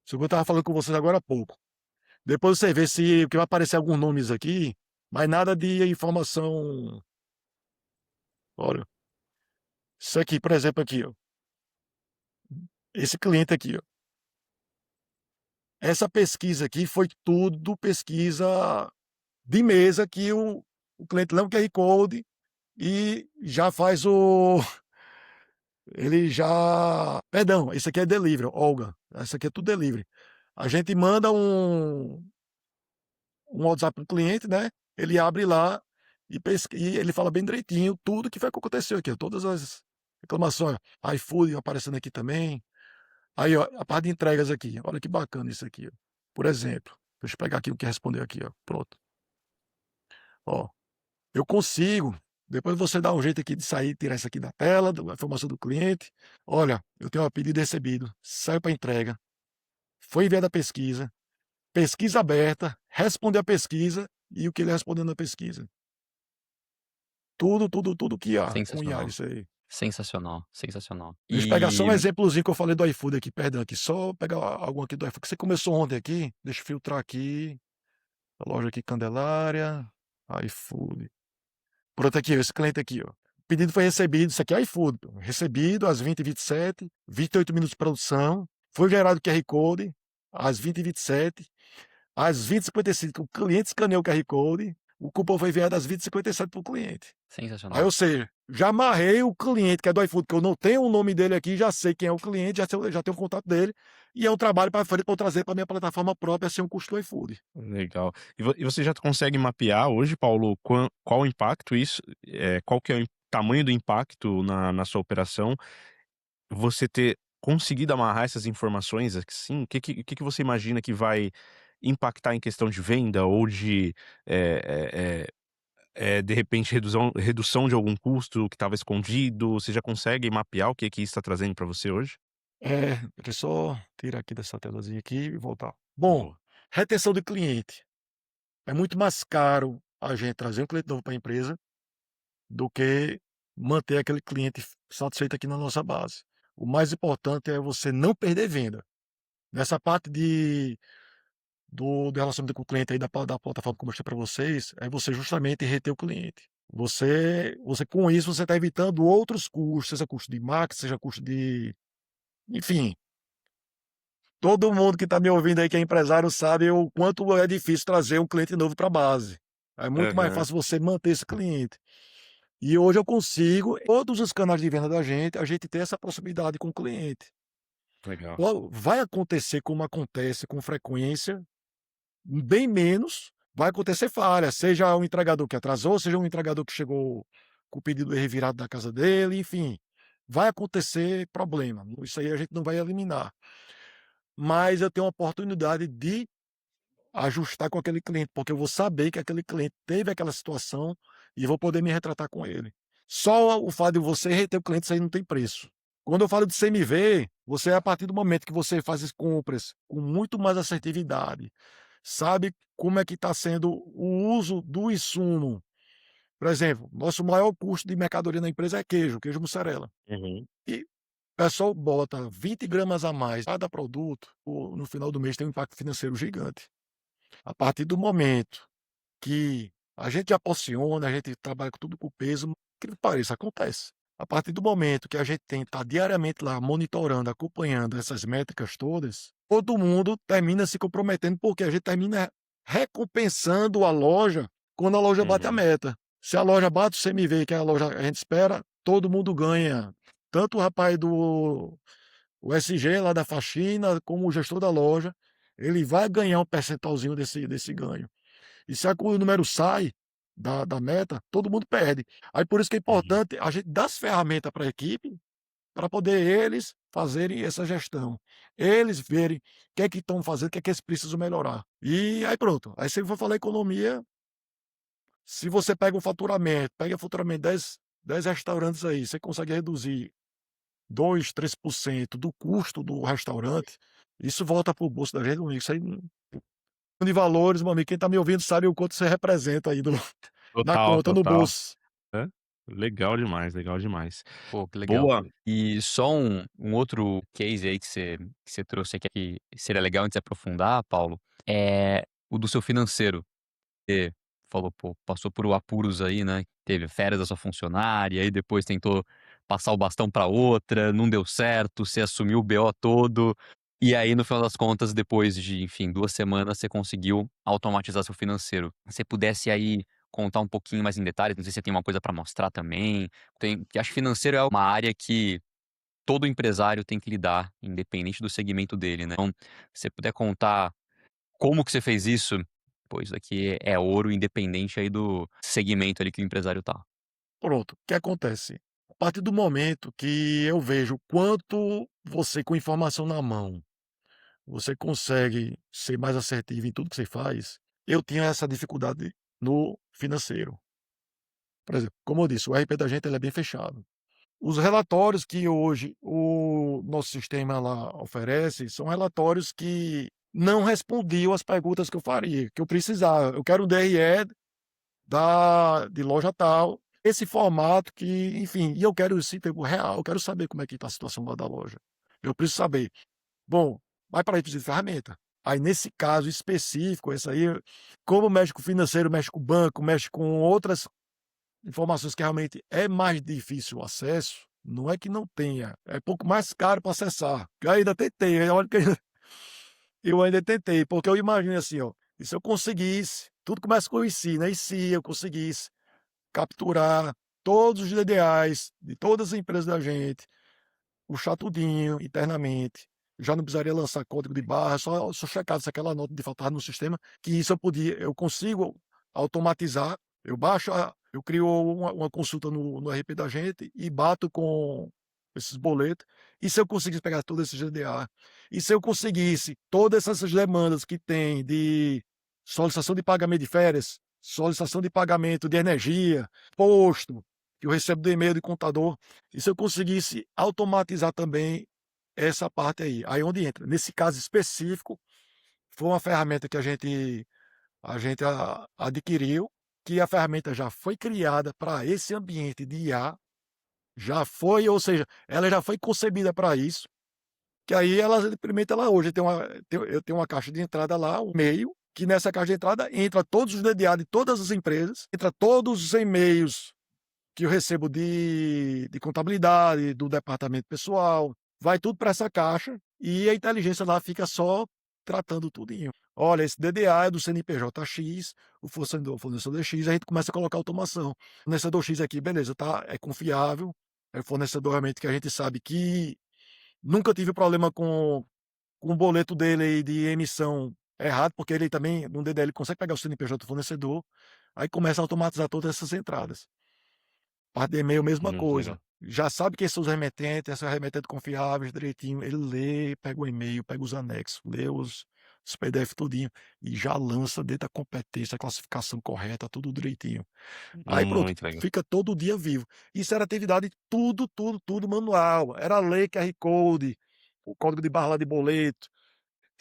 que eu estava falando com vocês agora há pouco. Depois você vê se que vai aparecer alguns nomes aqui, mas nada de informação. Olha, isso aqui, por exemplo, aqui, ó, esse cliente aqui, ó. Essa pesquisa aqui foi tudo pesquisa de mesa que o cliente lê um QR Code e já faz ele já perdão, esse aqui é delivery, Olga, essa aqui é tudo delivery. A gente manda um WhatsApp para o cliente, né, ele abre lá e ele fala bem direitinho tudo que foi que aconteceu aqui, ó, todas as reclamações, iFood aparecendo aqui também. Aí, ó, a parte de entregas aqui, olha que bacana isso aqui, ó. Por exemplo, deixa eu pegar aqui o que respondeu aqui, ó, pronto. Ó, eu consigo, depois você dá um jeito aqui de sair, tirar isso aqui da tela, da informação do cliente. Olha, eu tenho um pedido recebido, saiu para entrega, foi enviada a pesquisa, pesquisa aberta, respondeu a pesquisa e o que ele respondeu na pesquisa. Tudo, tudo, tudo que há com IA, Sensacional, isso aí. sensacional, sensacional. Deixa eu pegar só um E exemplozinho que eu falei do iFood aqui, perdão, aqui, só pegar algum aqui do iFood, que você começou ontem aqui, deixa eu filtrar aqui, a loja aqui, Candelária, iFood. Pronto, aqui, ó, esse cliente aqui, ó. O pedido foi recebido, isso aqui é iFood, pô, recebido às 20h27, 28 minutos de produção, foi gerado o QR Code às 20h27, às 20h55 o cliente escaneou o QR Code, o cupom foi enviado às 20h57 para o cliente. Aí, sensacional. ou seja, já amarrei o cliente que é do iFood, que eu não tenho o nome dele aqui, já sei quem é o cliente, já tenho o contato dele, e é um trabalho para frente para eu trazer para minha plataforma própria sem um custo do iFood. Legal. E você já consegue mapear hoje, Paulo, qual o impacto isso, qual que é o tamanho do impacto na sua operação, você ter conseguido amarrar essas informações, assim, o que que você imagina que vai impactar em questão de venda ou de, eh de repente redução de algum custo que estava escondido, você já consegue mapear o que que isso está trazendo para você hoje? Deixa eu só tirar aqui dessa telazinha aqui e voltar. Bom, Boa. retenção de cliente. É muito mais caro a gente trazer um cliente novo para a empresa do que manter aquele cliente satisfeito aqui na nossa base. O mais importante é você não perder venda. Nessa parte do relacionamento com o cliente aí da plataforma que eu mostrei para vocês, é você justamente reter o cliente. Você com isso, você está evitando outros custos, seja custo de marketing, seja custo de. Enfim, todo mundo que está me ouvindo aí que é empresário sabe o quanto é difícil trazer um cliente novo para a base. É muito mais Aham, fácil você manter esse cliente. E hoje eu consigo, em todos os canais de venda da gente, a gente ter essa proximidade com o cliente. legal. Vai acontecer como acontece com frequência, bem menos vai acontecer falha, seja um entregador que atrasou, seja um entregador que chegou com o pedido revirado da casa dele, enfim, vai acontecer problema. Isso aí a gente não vai eliminar. Mas eu tenho a oportunidade de ajustar com aquele cliente, porque eu vou saber que aquele cliente teve aquela situação e vou poder me retratar com ele. Só o fato de você reter o cliente, isso aí não tem preço. Quando eu falo de CMV, você, a partir do momento que você faz as compras com muito mais assertividade, sabe como é que está sendo o uso do insumo. Por exemplo, nosso maior custo de mercadoria na empresa é queijo mussarela. Uhum. E o pessoal bota 20 gramas a mais cada produto, no final do mês tem um impacto financeiro gigante. A partir do momento que a gente já porciona, a gente trabalha com tudo por peso, que pareça, acontece. A partir do momento que a gente tem que estar diariamente lá monitorando, acompanhando essas métricas todas, todo mundo termina se comprometendo, porque a gente termina recompensando a loja quando a loja bate a Uhum. meta. Se a loja bate o CMV, que é a loja que a gente espera, todo mundo ganha. Tanto o rapaz do o SG lá da faxina, como o gestor da loja, ele vai ganhar um percentualzinho desse ganho. E se o número sai da meta, todo mundo perde. Aí por isso que é Uhum. importante a gente dar as ferramentas para a equipe, para poder eles fazerem essa gestão. Eles verem o que é que estão fazendo, o que é que eles precisam melhorar. E aí pronto. Aí se eu for falar economia, se você pega o faturamento de 10 restaurantes aí, você consegue reduzir 2, 3% do custo do restaurante, isso volta para o bolso da gente, meu amigo. Isso aí de valores, meu amigo, quem está me ouvindo sabe o quanto você representa aí na Total, conta, no total. bolso. Hã? Legal demais, legal demais. Pô, que legal. Boa. E só um outro case aí que você trouxe aqui que seria legal a gente se aprofundar, Paulo, é o do seu financeiro. Você falou, pô, passou por apuros aí, né, teve férias da sua funcionária, aí depois tentou passar o bastão pra outra, não deu certo, você assumiu o BO todo, e aí no final das contas, depois de, enfim, 2 semanas, você conseguiu automatizar seu financeiro. Se você pudesse aí contar um pouquinho mais em detalhes, não sei se você tem uma coisa pra mostrar também, que acho que financeiro é uma área que todo empresário tem que lidar, independente do segmento dele, né. Então, se você puder contar como que você fez isso? Pô, isso aqui é ouro independente aí do segmento ali que o empresário tá. Pronto, o que acontece? A partir do momento que eu vejo quanto você, com informação na mão, você consegue ser mais assertivo em tudo que você faz, eu tinha essa dificuldade no financeiro. Por exemplo, como eu disse, o RP da gente ele é bem fechado. Os relatórios que hoje o nosso sistema lá oferece são relatórios que não respondiam às perguntas que eu faria, que eu precisava. Eu quero um DRE de loja tal, esse formato que, enfim, e eu quero isso em tempo real, eu quero saber como é que está a situação lá da loja. Eu preciso saber. Bom, mas para isso precisa de ferramenta. Aí, nesse caso específico, esse aí, como mexe com o financeiro, mexe com o banco, mexe com outras informações que realmente é mais difícil o acesso, não é que não tenha, é pouco mais caro para acessar. Eu ainda tentei, olha que eu ainda tentei, porque eu imagino assim, ó, e se eu conseguisse, tudo começa com o "e se", né, e se eu conseguisse capturar todos os DDAs de todas as empresas da gente, puxar tudinho internamente, já não precisaria lançar código de barra, só checar se aquela nota de fato estava no sistema, que isso eu consigo automatizar, eu crio uma consulta no RP da gente e bato com esses boletos, e se eu conseguisse pegar todos esses GDA, e se eu conseguisse todas essas demandas que tem de solicitação de pagamento de férias, solicitação de pagamento de energia, posto, que eu recebo do e-mail de contador, e se eu conseguisse automatizar também essa parte aí onde entra. Nesse caso específico, foi uma ferramenta que a gente adquiriu, que a ferramenta já foi criada para esse ambiente de IA, já foi, ou seja, ela já foi concebida para isso, que aí ela implementa ela hoje eu tenho uma caixa de entrada lá, um e-mail, que nessa caixa de entrada entra todos os DDA de todas as empresas, entra todos os e-mails que eu recebo de contabilidade, do departamento pessoal, vai tudo para essa caixa e a inteligência lá fica só tratando tudinho. Olha, esse DDA é do CNPJ X, o fornecedor X, a gente começa a colocar automação. O fornecedor X aqui, beleza, tá? É confiável, é um fornecedor realmente que a gente sabe que nunca tive problema com o boleto dele aí de emissão é errado, porque ele também, no DDL, consegue pegar o CNPJ do fornecedor, aí começa a automatizar todas essas entradas. Parte de e-mail, mesma Legal. coisa. Já sabe quem são os remetentes, são remetentes confiáveis direitinho. Ele lê, pega o e-mail, pega os anexos, lê os PDF tudinho e já lança dentro da competência, a classificação correta, tudo direitinho. Aí pronto, Muito legal. fica todo dia vivo. Isso era atividade tudo, tudo, tudo manual. Era ler QR Code, o código de barra lá de boleto.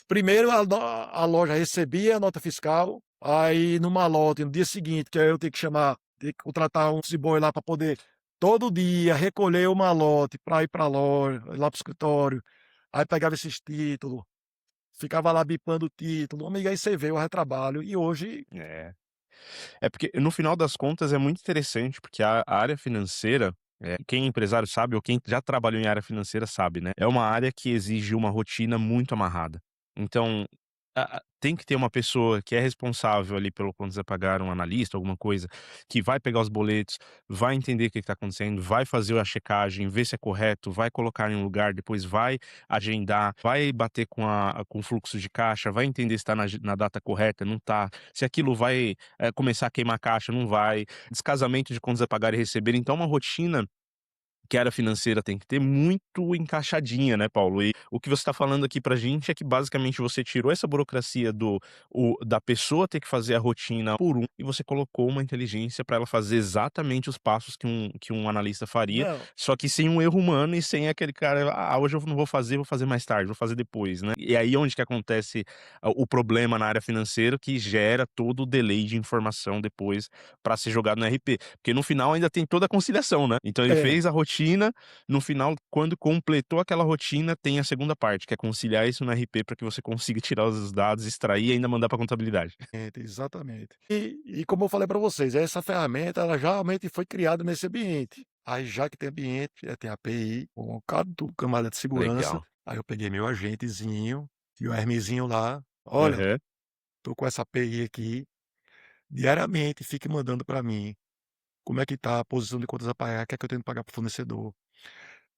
Primeiro a loja recebia a nota fiscal, aí no malote, no dia seguinte, que aí eu tenho que chamar, ter que contratar um boy lá para poder todo dia recolher o malote para ir para a loja, lá para o escritório, aí pegava esses títulos, ficava lá bipando o título, amigo, aí você vê o retrabalho e hoje É. É porque no final das contas é muito interessante, porque a área financeira, quem é empresário sabe ou quem já trabalhou em área financeira sabe, né, é uma área que exige uma rotina muito amarrada. Então, tem que ter uma pessoa que é responsável ali pelo contas a pagar, um analista, alguma coisa, que vai pegar os boletos, vai entender o que está acontecendo, vai fazer a checagem, ver se é correto, vai colocar em um lugar, depois vai agendar, vai bater com o fluxo de caixa, vai entender se está na data correta, não está, se aquilo vai começar a queimar caixa, não vai, descasamento de contas a pagar e receber. Então, uma rotina que a área financeira tem que ter muito encaixadinha, né, Paulo? E o que você está falando aqui pra gente é que basicamente você tirou essa burocracia da pessoa ter que fazer a rotina por um e você colocou uma inteligência para ela fazer exatamente os passos que um analista faria, não, só que sem um erro humano e sem aquele cara: "Ah, hoje eu não vou fazer mais tarde, vou fazer depois", né. E aí onde que acontece o problema na área financeira que gera todo o delay de informação depois para ser jogado no RP. Porque no final ainda tem toda a conciliação, né. Então ele é, fez a rotina, no final, quando completou aquela rotina, tem a segunda parte, que é conciliar isso no RP para que você consiga tirar os dados, extrair e ainda mandar para contabilidade. exatamente. E como eu falei para vocês, essa ferramenta ela já realmente foi criada nesse ambiente. Aí já que tem ambiente, tem API, com cada camada de segurança, Legal. aí eu peguei meu agentezinho e o Hermesinho lá, olha, Aham. tô com essa API aqui, diariamente fique mandando para mim como é que tá a posição de contas a pagar, o que é que eu tenho que pagar para o fornecedor.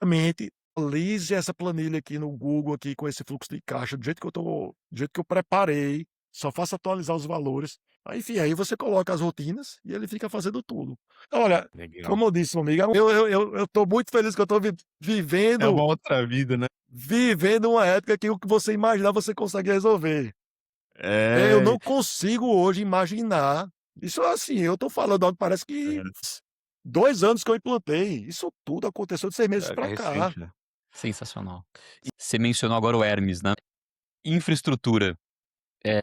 Realmente, atualize essa planilha aqui no Google aqui com esse fluxo de caixa, do jeito que eu preparei, só faça atualizar os valores. Aí, enfim, aí você coloca as rotinas e ele fica fazendo tudo. Olha, Legal. como eu disse, meu amigo, eu tô muito feliz que eu tô É uma vivendo outra vida, né. vivendo uma época que o que você imaginar você consegue resolver. Eu É. não consigo hoje imaginar isso assim, eu tô falando algo que parece que Aham. 2 anos que eu implantei, isso tudo aconteceu de 6 meses É pra cá. recente, né. Sensacional. Você mencionou agora o Hermes, né. Infraestrutura,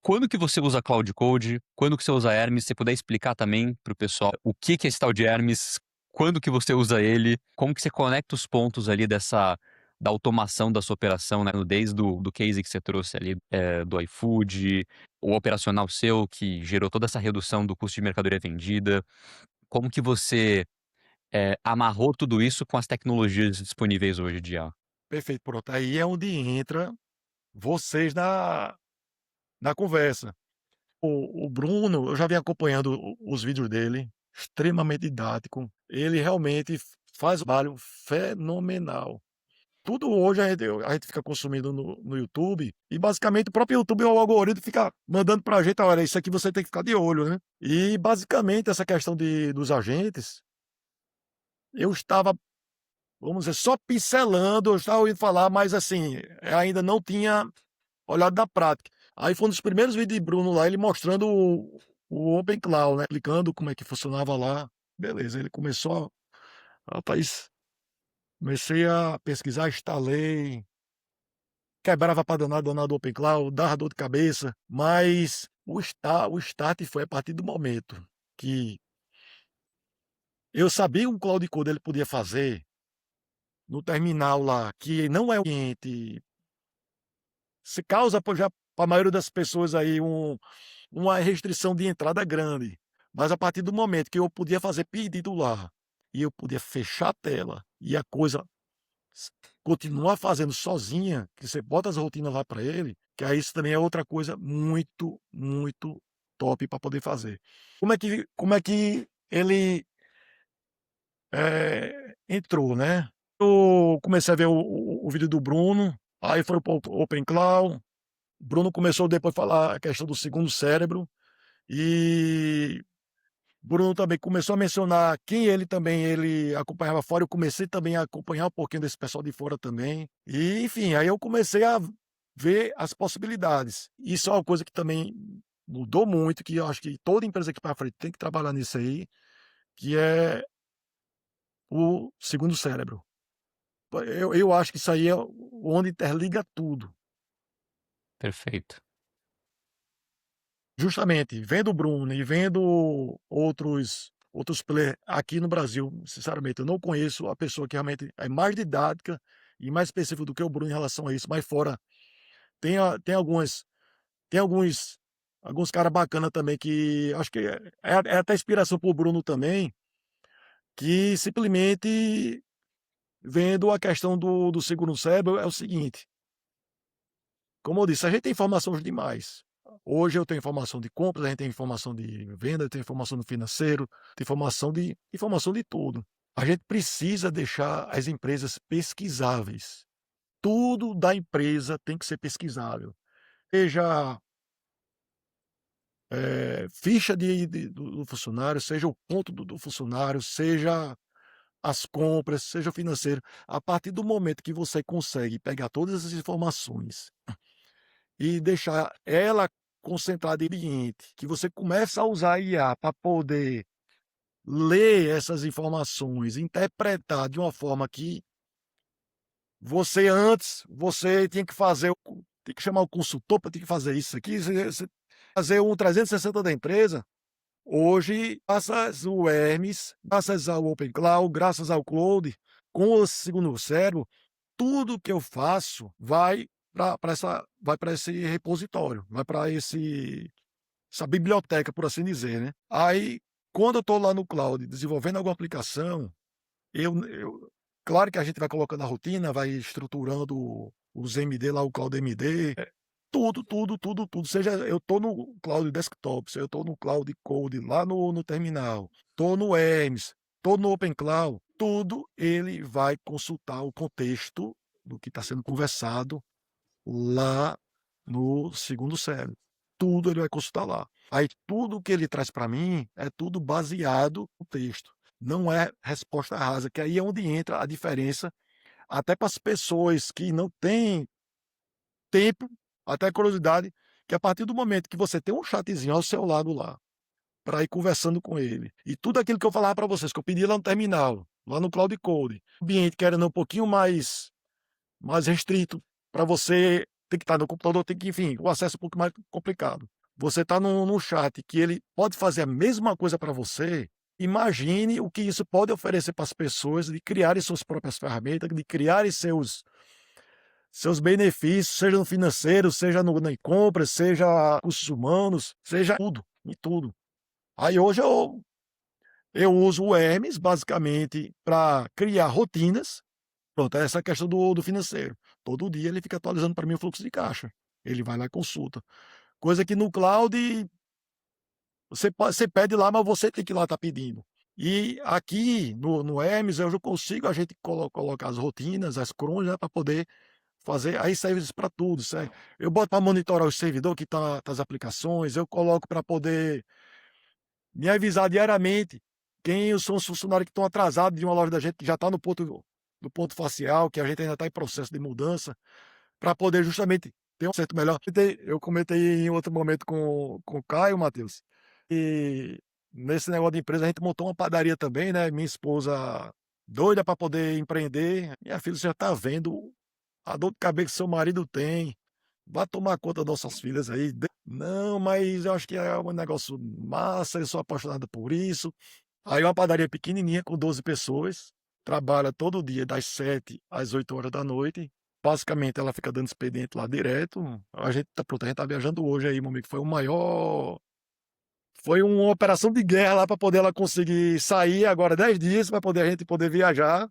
quando que você usa Cloud Code? Quando que você usa Hermes? Se você puder explicar também para o pessoal o que que é esse tal de Hermes, quando que você usa ele, como que você conecta os pontos ali da automação da sua operação, né, desde do case que você trouxe ali, do iFood, o operacional seu que gerou toda essa redução do custo de mercadoria vendida. Como que você, amarrou tudo isso com as tecnologias disponíveis hoje de IA? Perfeito, pronto. Aí é onde entra vocês na conversa. O Bruno, eu já venho acompanhando os vídeos dele, extremamente didático. Ele realmente faz um trabalho fenomenal. Tudo hoje a gente fica consumindo no YouTube e basicamente o próprio YouTube, o algoritmo fica mandando pra gente: "Olha, isso aqui você tem que ficar de olho", né. E basicamente essa questão dos agentes, eu estava, vamos dizer, só pincelando, eu estava ouvindo falar, mas assim, ainda não tinha olhado na prática. Aí foi um dos primeiros vídeos de Bruno lá, ele mostrando o Open Cloud, né, explicando como é que funcionava lá. Beleza, ele começou rapaz, comecei a pesquisar, instalei, quebrava pra danar, danado o Open Cloud, dava dor de cabeça, mas o start foi a partir do momento que eu sabia o Cloud Code ele podia fazer no terminal lá, que não é o cliente, se causa já para a maioria das pessoas aí uma restrição de entrada grande, mas a partir do momento que eu podia fazer pedido lá, e eu podia fechar a tela, e a coisa s continuar fazendo sozinha, que você bota as rotinas lá para ele, que aí isso também é outra coisa muito, muito top para poder fazer. Como é que ele, entrou, né. Eu comecei a ver o vídeo do Bruno, aí foi para o Open Cloud, Bruno começou depois a falar a questão do segundo cérebro, e Bruno também começou a mencionar quem ele acompanhava fora, eu comecei também a acompanhar um pouquinho desse pessoal de fora também. E, enfim, aí eu comecei a ver as possibilidades. Isso é uma coisa que também mudou muito, que eu acho que toda empresa aqui para frente tem que trabalhar nisso aí, que é o segundo cérebro. Eu acho que isso aí é onde interliga tudo. Perfeito. Justamente, vendo o Bruno e vendo outros players aqui no Brasil, sinceramente, eu não conheço a pessoa que realmente é mais didática e mais específica do que o Bruno em relação a isso, mas fora tem algumas tem alguns cara bacana também que acho que é até inspiração para o Bruno também, que simplesmente vendo a questão do segundo cérebro é o seguinte, como eu disse, a gente tem informações demais. Hoje eu tenho informação de compras, a gente tem informação de venda, tem informação do financeiro, tem informação de tudo. A gente precisa deixar as empresas pesquisáveis. Tudo da empresa tem que ser pesquisável. Seja ficha do funcionário, seja o ponto do funcionário, seja as compras, seja o financeiro. A partir do momento que você consegue pegar todas essas informações e deixar ela concentrada em ambiente, que você começa a usar a IA para poder ler essas informações, interpretar de uma forma que você tinha que tem que chamar o consultor para ter que fazer isso aqui, você fazer um 360 da empresa. Hoje, graças ao Hermes, graças ao Open Cloud, graças ao Cloud, com o segundo cérebro, tudo que eu faço vai para esse repositório, vai para essa biblioteca, por assim dizer, né? Aí, quando eu estou lá no cloud desenvolvendo alguma aplicação, claro que a gente vai colocando a rotina, vai estruturando os MD lá, o Cloud MD, tudo. Seja eu estou no Cloud Desktop, se eu estou no Cloud Code lá no terminal, estou no Hermes, estou no Open Cloud, tudo ele vai consultar o contexto do que está sendo conversado lá no segundo cérebro. Tudo ele vai consultar lá. Aí tudo que ele traz para mim é tudo baseado no texto. Não é resposta rasa, que aí é onde entra a diferença, até para as pessoas que não têm tempo, até curiosidade, que a partir do momento que você tem um chatzinho ao seu lado lá, para ir conversando com ele, e tudo aquilo que eu falava para vocês, que eu pedi lá no terminal, lá no Cloud Code, ambiente que era um pouquinho mais restrito, para você ter que estar no computador, tem que, enfim, o acesso é um pouco mais complicado. Você está num chat que ele pode fazer a mesma coisa para você, imagine o que isso pode oferecer para as pessoas de criarem suas próprias ferramentas, de criarem seus benefícios, seja no financeiro, seja na compra, seja recursos humanos, seja tudo, em tudo. Aí hoje eu uso o Hermes basicamente para criar rotinas. Pronto, é essa questão do financeiro. Todo dia ele fica atualizando para mim o fluxo de caixa. Ele vai lá e consulta. Coisa que no cloud você pede lá, mas você tem que ir lá estar pedindo. E aqui no Hermes eu já consigo a gente colocar as rotinas, as crônicas, né, para poder fazer. Aí serve isso para tudo. Eu boto para monitorar o servidor que está as aplicações, eu coloco para poder me avisar diariamente quem são os funcionários que estão atrasados de uma loja da gente que já está no ponto facial, que a gente ainda está em processo de mudança, para poder justamente ter um certo melhor. Eu comentei em outro momento com o Caio, Matheus, e nesse negócio de empresa a gente montou uma padaria também, né? Minha esposa doida para poder empreender. Minha filha, você já está vendo a dor de cabeça que seu marido tem. Vá tomar conta das nossas filhas aí. Não, mas eu acho que é um negócio massa, eu sou apaixonado por isso. Aí uma padaria pequenininha com 12 pessoas, trabalha todo dia das 7 às 8 horas da noite. Basicamente ela fica dando expediente lá direto. A gente tá viajando hoje aí, meu amigo, foi uma operação de guerra lá para poder ela conseguir sair agora 10 dias para poder a gente poder viajar.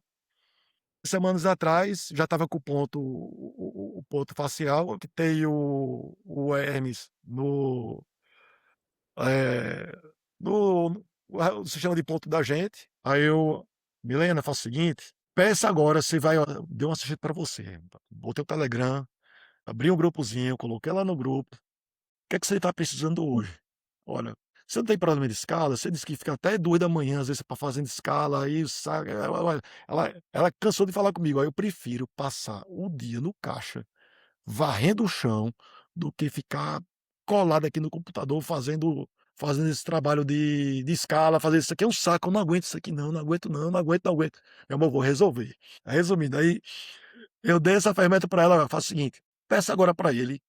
Semanas atrás já estava com o ponto facial, que tem o Hermes eh, no sistema de ponto da gente. Aí eu, Milena, faça o seguinte, peça agora, você vai, deu uma assistente para você. Botei o Telegram, abri um grupozinho, coloquei lá no grupo: "O que é que você está precisando hoje? Olha, você não tem problema de escala? Você disse que fica até 2 da manhã às vezes, para fazendo escala, aí sabe". Ela cansou de falar comigo: "Aí eu prefiro passar o dia no caixa, varrendo o chão, do que ficar colado aqui no computador fazendo esse trabalho de escala, fazer isso aqui é um saco, eu não aguento isso aqui não, não aguento não, não aguento, não aguento". Meu amor, vou resolver. Resumindo, aí eu dei essa ferramenta para ela: "Faça o seguinte, peça agora para ele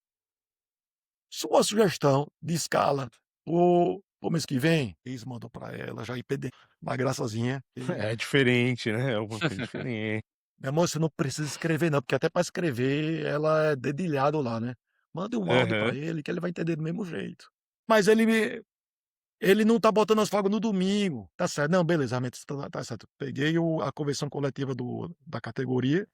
sua sugestão de escala para o mês que vem". Eles mandou para ela já IPD, uma graçazinha. E: É diferente, né, é alguma coisa diferente. "Meu amor, você não precisa escrever não", porque até para escrever ela é dedilhado lá, né. "Mande um áudio para Aham. ele que ele vai entender do mesmo jeito". Mas ele não tá botando as folgas no domingo. Tá certo, não, beleza, realmente tá certo. Peguei a convenção coletiva da categoria,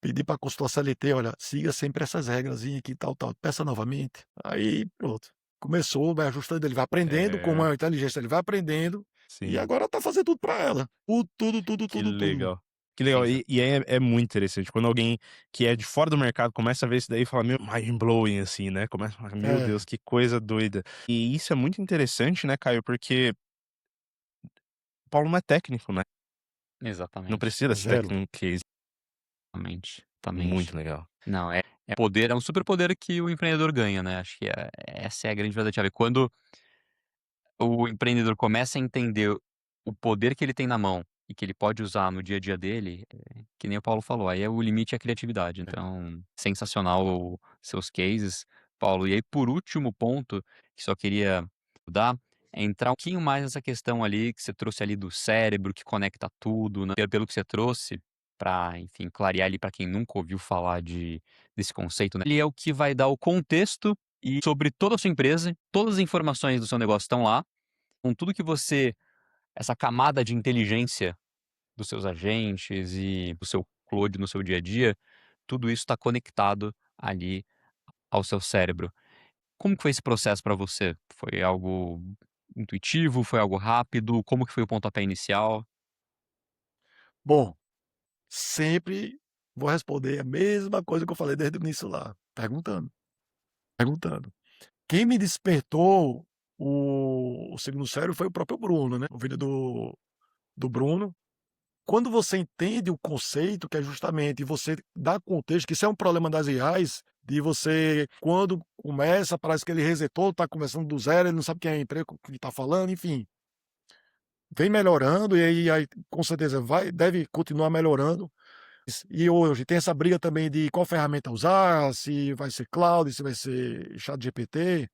pedi pra consultor CLT: "Olha, siga sempre essas regrazinhas aqui, tal, tal, peça novamente". Aí pronto, começou, vai ajustando, ele vai aprendendo com É, a inteligência, ele vai aprendendo, e sim. agora tá fazendo tudo pra ela. Tudo, tudo, tudo, Que tudo, tudo. legal. Que legal. Sensa E é muito interessante quando alguém que é de fora do mercado começa a ver isso daí e fala: "Meu, mind blowing", assim, né, começa a falar: "Meu É, Deus, que coisa doida". E isso é muito interessante, né, Caio, porque o Paulo não é técnico, né, não exatamente, precisa dessa zero. técnica. exatamente, exatamente. Muito legal. Não, é poder, é um superpoder que o empreendedor ganha, né, acho que essa é a grande verdade-chave. Quando o empreendedor começa a entender o poder que ele tem na mão e que ele pode usar no dia a dia dele, que nem o Paulo falou, aí o limite é a criatividade. É. Então, sensacional seus cases, Paulo. E aí, por último ponto, que só queria dar, é entrar um pouquinho mais nessa questão ali que você trouxe ali do cérebro, que conecta tudo, né, pelo que você trouxe, para, enfim, clarear ali para quem nunca ouviu falar desse conceito, né, ele é o que vai dar o contexto e sobre toda a sua empresa, todas as informações do seu negócio estão lá, com tudo que você essa camada de inteligência dos seus agentes e do seu Claude no seu dia a dia, tudo isso está conectado ali ao seu cérebro. Como que foi esse processo para você? Foi algo intuitivo? Foi algo rápido? Como que foi o pontapé inicial? Bom, sempre vou responder a mesma coisa que eu falei desde o início lá, perguntando, perguntando. Quem me despertou o segundo cérebro foi o próprio Bruno, né, o vídeo do Bruno. Quando você entende o conceito, que é justamente você dá contexto, que isso é um problema das IAs, de você, quando começa, parece que ele resetou, está começando do zero, ele não sabe quem é a empresa que está falando, enfim. Vem melhorando e aí com certeza deve continuar melhorando. E hoje tem essa briga também de qual ferramenta usar, se vai ser cloud, se vai ser ChatGPT.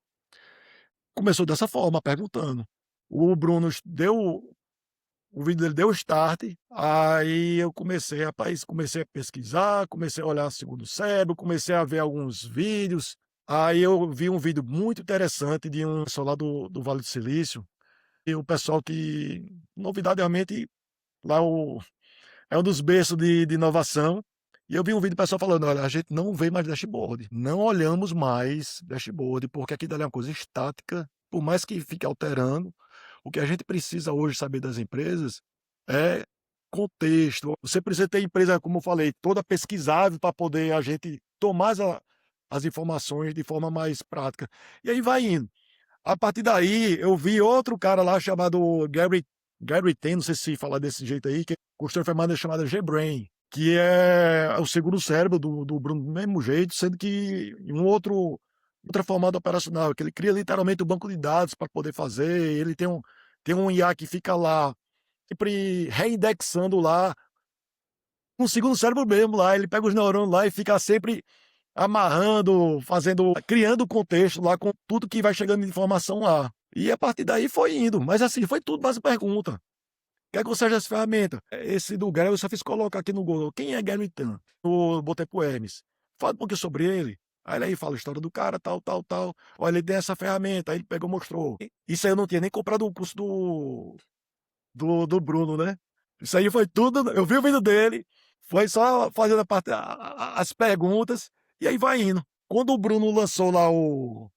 Começou dessa forma, perguntando. O Bruno deu o vídeo dele deu start, aí eu comecei, rapaz, comecei a pesquisar, comecei a olhar segundo o cérebro, comecei a ver alguns vídeos. Aí eu vi um vídeo muito interessante de um pessoal lá do Vale do Silício, e o pessoal que, novidade realmente, lá é um dos berços de inovação. E eu vi um vídeo do pessoal falando: olha, a gente não vê mais dashboard, não olhamos mais dashboard, porque aquilo ali é uma coisa estática, por mais que fique alterando. O que a gente precisa hoje saber das empresas é contexto. Você precisa ter empresa, como eu falei, toda pesquisável para poder a gente tomar as informações de forma mais prática. E aí vai indo. A partir daí, eu vi outro cara lá chamado Gary Ten, não sei se fala desse jeito aí, que construiu uma ferramenta chamada GBrain, que é o segundo cérebro do Bruno do mesmo jeito, sendo que em outra formada operacional, que ele cria literalmente o banco de dados para poder fazer, ele tem um IA que fica lá, sempre reindexando lá, um segundo cérebro mesmo lá, ele pega os neurônios lá e fica sempre amarrando, criando o contexto lá com tudo que vai chegando de informação lá. E a partir daí foi indo, mas assim, foi tudo base pergunta. Quer que eu seja essa ferramenta? Esse do Gary eu só fiz colocar aqui no Google, quem é Gary Tan? Eu botei pro Hermes. Fala um pouquinho sobre ele. Aí ele aí fala a história do cara, tal, tal, tal. Olha, ele tem essa ferramenta, aí ele pegou e mostrou. Isso aí eu não tinha nem comprado o curso do Bruno, né? Isso aí foi tudo, eu vi o vídeo dele, foi só fazendo as perguntas, e aí vai indo. Quando o Bruno lançou lá o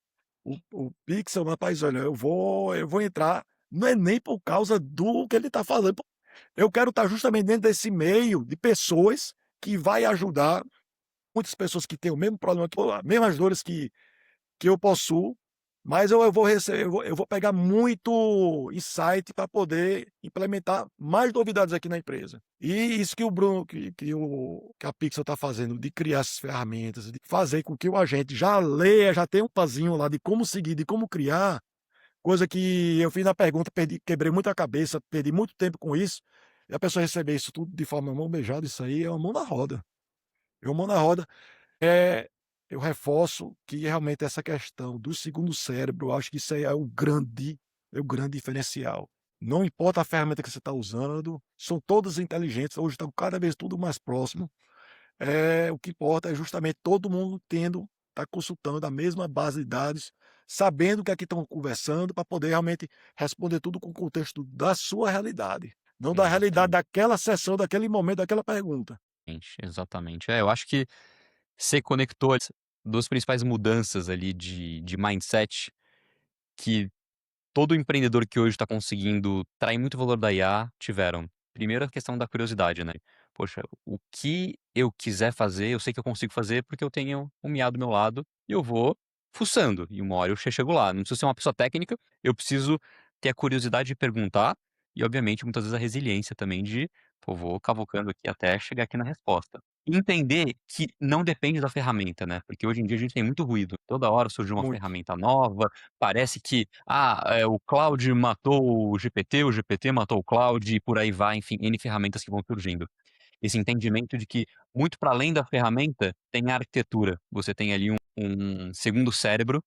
Pixel, rapaz, olha, eu vou entrar, não é nem por causa do que ele tá falando, eu quero estar justamente dentro desse meio de pessoas que vai ajudar muitas pessoas que têm o mesmo problema, as mesmas dores que eu possuo, mas eu vou receber, eu vou pegar muito insight para poder implementar mais novidades aqui na empresa. E isso que o Bruno, que a Pixel está fazendo, de criar essas ferramentas, de fazer com que o agente já leia, já tenha um pazinho lá de como seguir, de como criar, coisa que eu fiz na pergunta, quebrei muita cabeça, perdi muito tempo com isso, e a pessoa receber isso tudo de forma mão beijada, isso aí é uma mão na roda. É uma mão na roda. É, eu reforço que realmente essa questão do segundo cérebro, eu acho que isso aí é o grande diferencial. Não importa a ferramenta que você está usando, são todas inteligentes, hoje está cada vez tudo mais próximo. O que importa é justamente todo mundo tá consultando a mesma base de dados, sabendo o que é que estão conversando, para poder realmente responder tudo com o contexto da sua realidade, não da realidade Exatamente, daquela sessão, daquele momento, daquela pergunta. exatamente. Eu acho que você conectou as 2 principais mudanças ali de mindset que todo empreendedor que hoje está conseguindo trair muito valor da IA tiveram. Primeiro a questão da curiosidade, né. Poxa, o que eu quiser fazer, eu sei que eu consigo fazer, porque eu tenho um IA do meu lado e eu vou fuçando, e uma hora eu chego lá. Não preciso ser uma pessoa técnica, eu preciso ter a curiosidade de perguntar e, obviamente, muitas vezes a resiliência também de, pô, vou cavucando aqui até chegar aqui na resposta. E entender que não depende da ferramenta, né, porque hoje em dia a gente tem muito ruído. Toda hora surge uma Muito, ferramenta nova, parece que, o Claude matou o GPT matou o Claude e por aí vai, enfim, N ferramentas que vão surgindo. Esse entendimento de que, muito para além da ferramenta, tem a arquitetura. Você tem ali um segundo cérebro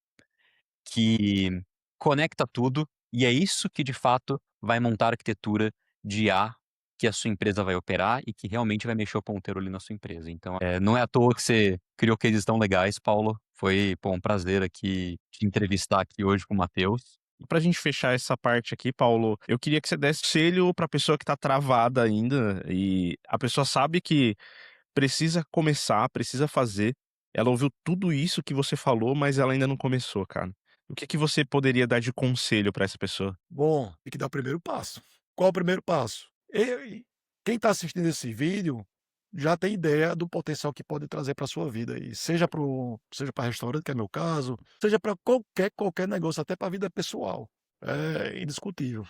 que conecta tudo, e é isso que de fato vai montar a arquitetura de IA que a sua empresa vai operar e que realmente vai mexer o ponteiro ali na sua empresa. Então, não é à toa que você criou cases tão legais, Paulo. Foi, pô, um prazer aqui te entrevistar aqui hoje com o Matheus. E pra gente fechar essa parte aqui, Paulo, eu queria que você desse conselho pra pessoa que tá travada ainda e a pessoa sabe que precisa começar, precisa fazer. Ela ouviu tudo isso que você falou, mas ela ainda não começou, cara. O que que você poderia dar de conselho pra essa pessoa? bom, tem que dar o primeiro passo. Qual o primeiro passo? Quem está assistindo esse vídeo já tem ideia do potencial que pode trazer para sua vida aí, seja para restaurante, que é meu caso, seja para qualquer negócio, até para a vida pessoal. É indiscutível.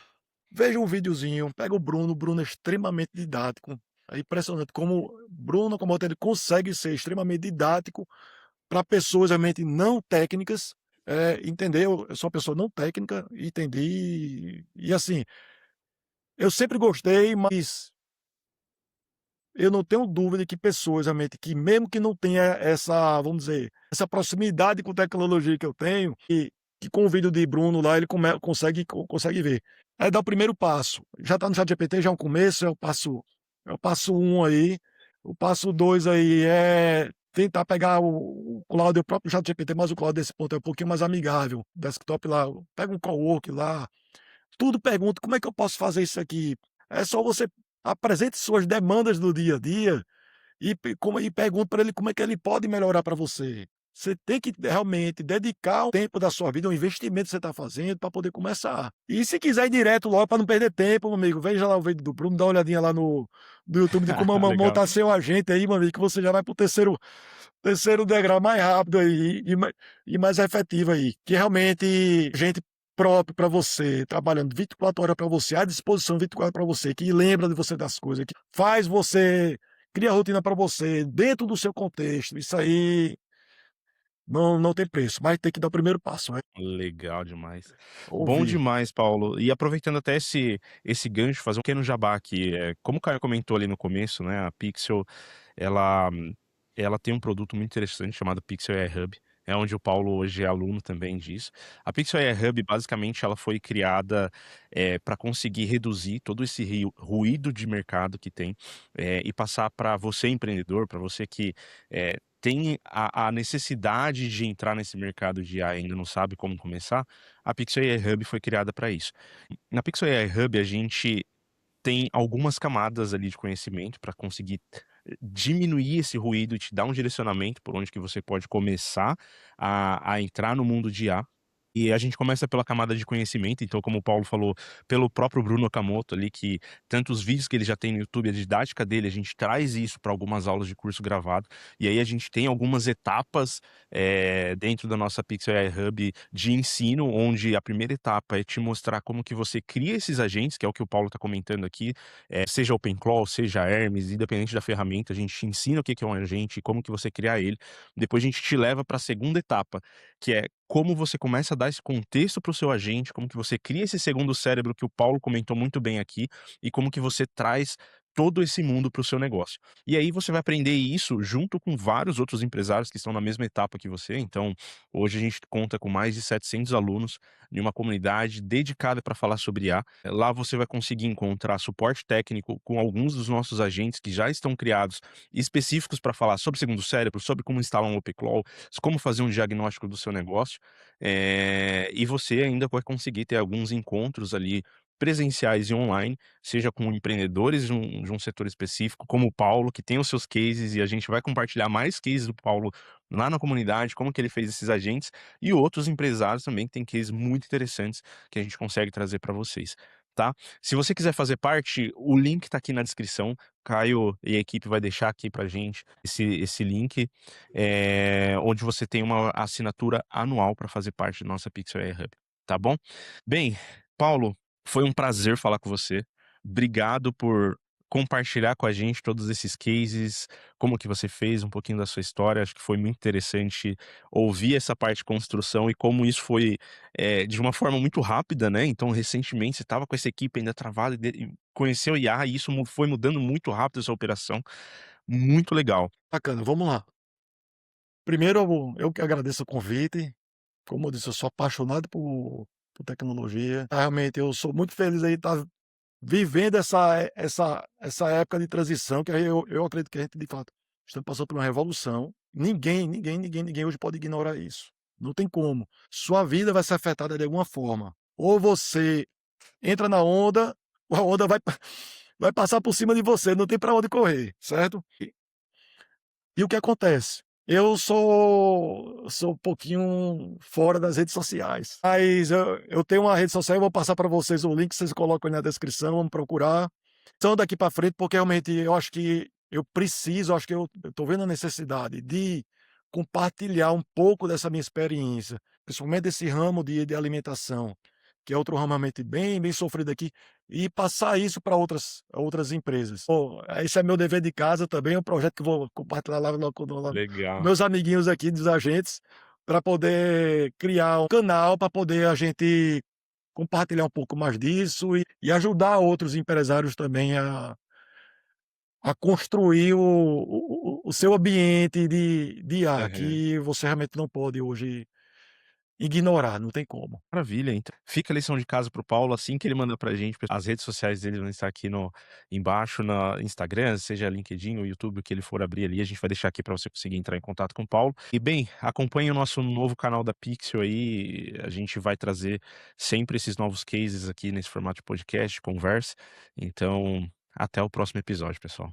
Veja um videozinho, pega o Bruno é extremamente didático. É impressionante como como ele consegue ser extremamente didático para pessoas realmente não técnicas, entender. Eu sou uma pessoa não técnica, entendi. E assim, eu sempre gostei, mas eu não tenho dúvida que pessoas realmente que mesmo que não tenha essa, vamos dizer, essa proximidade com tecnologia que eu tenho, que com o vídeo de Bruno lá ele consegue ver. Aí dá o primeiro passo. Já está no ChatGPT, já é um começo, é o passo um aí. O passo 2 aí é tentar pegar o cloud, o próprio ChatGPT, mas o cloud desse ponto é um pouquinho mais amigável. Desktop lá, pega um cowork lá, tudo pergunta: "Como é que eu posso fazer isso aqui?". É só você apresente suas demandas do dia a dia e pergunte para ele como é que ele pode melhorar para você. Você tem que realmente dedicar um tempo da sua vida, um investimento que você está fazendo para poder começar. E se quiser ir direto logo para não perder tempo, meu amigo, veja lá o vídeo do Bruno, dá uma olhadinha lá no YouTube de como Legal. montar seu agente aí, meu amigo, que você já vai para o terceiro degrau mais rápido aí e mais efetivo aí, que realmente gente próprio para você, trabalhando 24 horas para você, à disposição 24 para você, que lembra de você das coisas, que faz você, cria rotina para você, dentro do seu contexto. Isso aí não tem preço, mas tem que dar o primeiro passo, Legal demais. Bom ouvir. demais, Paulo. E aproveitando até esse gancho, fazer um pequeno jabá aqui. Como o Caio comentou ali no começo, né, a Pixel, ela ela tem um produto muito interessante chamado Pixel AI Hub, é onde o Paulo hoje é aluno também disso. A Pixel AI Hub, basicamente, ela foi criada, pra conseguir reduzir todo esse ruído de mercado que tem, e passar para você empreendedor, para você que, tem a necessidade de entrar nesse mercado de AI e ainda não sabe como começar, a Pixel AI Hub foi criada para isso. Na Pixel AI Hub, a gente tem algumas camadas ali de conhecimento para conseguir diminuir esse ruído e te dar um direcionamento por onde que você pode começar a entrar no mundo de IA. E a gente começa pela camada de conhecimento, então como o Paulo falou, pelo próprio Bruno Okamoto ali, que tanto os vídeos que ele já tem no YouTube, a didática dele, a gente traz isso para algumas aulas de curso gravado, e aí a gente tem algumas etapas, dentro da nossa Pixel AI Hub de ensino, onde a primeira etapa é te mostrar como que você cria esses agentes, que é o que o Paulo está comentando aqui, seja OpenClaw, seja Hermes, independente da ferramenta, a gente te ensina o que que é um agente e como que você criar ele. Depois a gente te leva para a segunda etapa, que é como você começa a dar esse contexto para o seu agente, como que você cria esse segundo cérebro que o Paulo comentou muito bem aqui, e como que você traz todo esse mundo para o seu negócio. E aí você vai aprender isso junto com vários outros empresários que estão na mesma etapa que você. Então, hoje a gente conta com mais de 700 alunos em uma comunidade dedicada para falar sobre IA. Lá você vai conseguir encontrar suporte técnico com alguns dos nossos agentes que já estão criados, específicos para falar sobre segundo cérebro, sobre como instalar um OpenClaw, como fazer um diagnóstico do seu negócio, e você ainda vai conseguir ter alguns encontros ali presenciais e online, seja com empreendedores de um setor específico, como o Paulo, que tem os seus cases, e a gente vai compartilhar mais cases do Paulo lá na comunidade, como que ele fez esses agentes, e outros empresários também que têm cases muito interessantes que a gente consegue trazer para vocês, tá? Se você quiser fazer parte, o link está aqui na descrição. Caio e a equipe vai deixar aqui pra gente esse link, onde você tem uma assinatura anual para fazer parte da nossa Pixel AI Hub, tá bom? Bem, Paulo, foi um prazer falar com você. Obrigado por compartilhar com a gente todos esses cases, como que você fez, um pouquinho da sua história. Acho que foi muito interessante ouvir essa parte de construção e como isso foi, de uma forma muito rápida, né. Então, recentemente, você estava com essa equipe ainda travada e conheceu IA e isso foi mudando muito rápido essa operação. Muito legal. Bacana, vamos lá. Primeiro eu que agradeço o convite, como eu disse, eu sou apaixonado por tecnologia. Realmente eu sou muito feliz aí de estar vivendo essa época de transição, que aí eu acredito que a gente de fato estamos passando por uma revolução. Ninguém hoje pode ignorar isso. Não tem como. Sua vida vai ser afetada de alguma forma. Ou você entra na onda, ou a onda vai passar por cima de você, não tem para onde correr, certo? E o que acontece? Eu sou um pouquinho fora das redes sociais, mas eu tenho uma rede social, eu vou passar para vocês o link, vocês colocam aí na descrição, vamos procurar. Então daqui para frente, porque realmente eu acho que eu preciso, acho que eu estou vendo a necessidade de compartilhar um pouco dessa minha experiência, principalmente desse ramo de alimentação, que é outro ramo realmente bem sofrido aqui, e passar isso para outras empresas. Pô, esse é meu dever de casa também, é um projeto que eu vou compartilhar lá com Legal. meus amiguinhos aqui dos agentes, para poder criar um canal, para poder a gente compartilhar um pouco mais disso e ajudar outros empresários também a construir o seu ambiente de IA, Aham. que você realmente não pode hoje ignorar, não tem como. Maravilha, então fica a lição de casa para o Paulo, assim que ele manda pra gente, as redes sociais dele vão estar aqui no embaixo, na Instagram, seja LinkedIn ou YouTube, o que ele for abrir ali, a gente vai deixar aqui para você conseguir entrar em contato com o Paulo. E bem, acompanhe o nosso novo canal da Pixel aí, a gente vai trazer sempre esses novos cases aqui nesse formato de podcast, conversa. Então, até o próximo episódio, pessoal.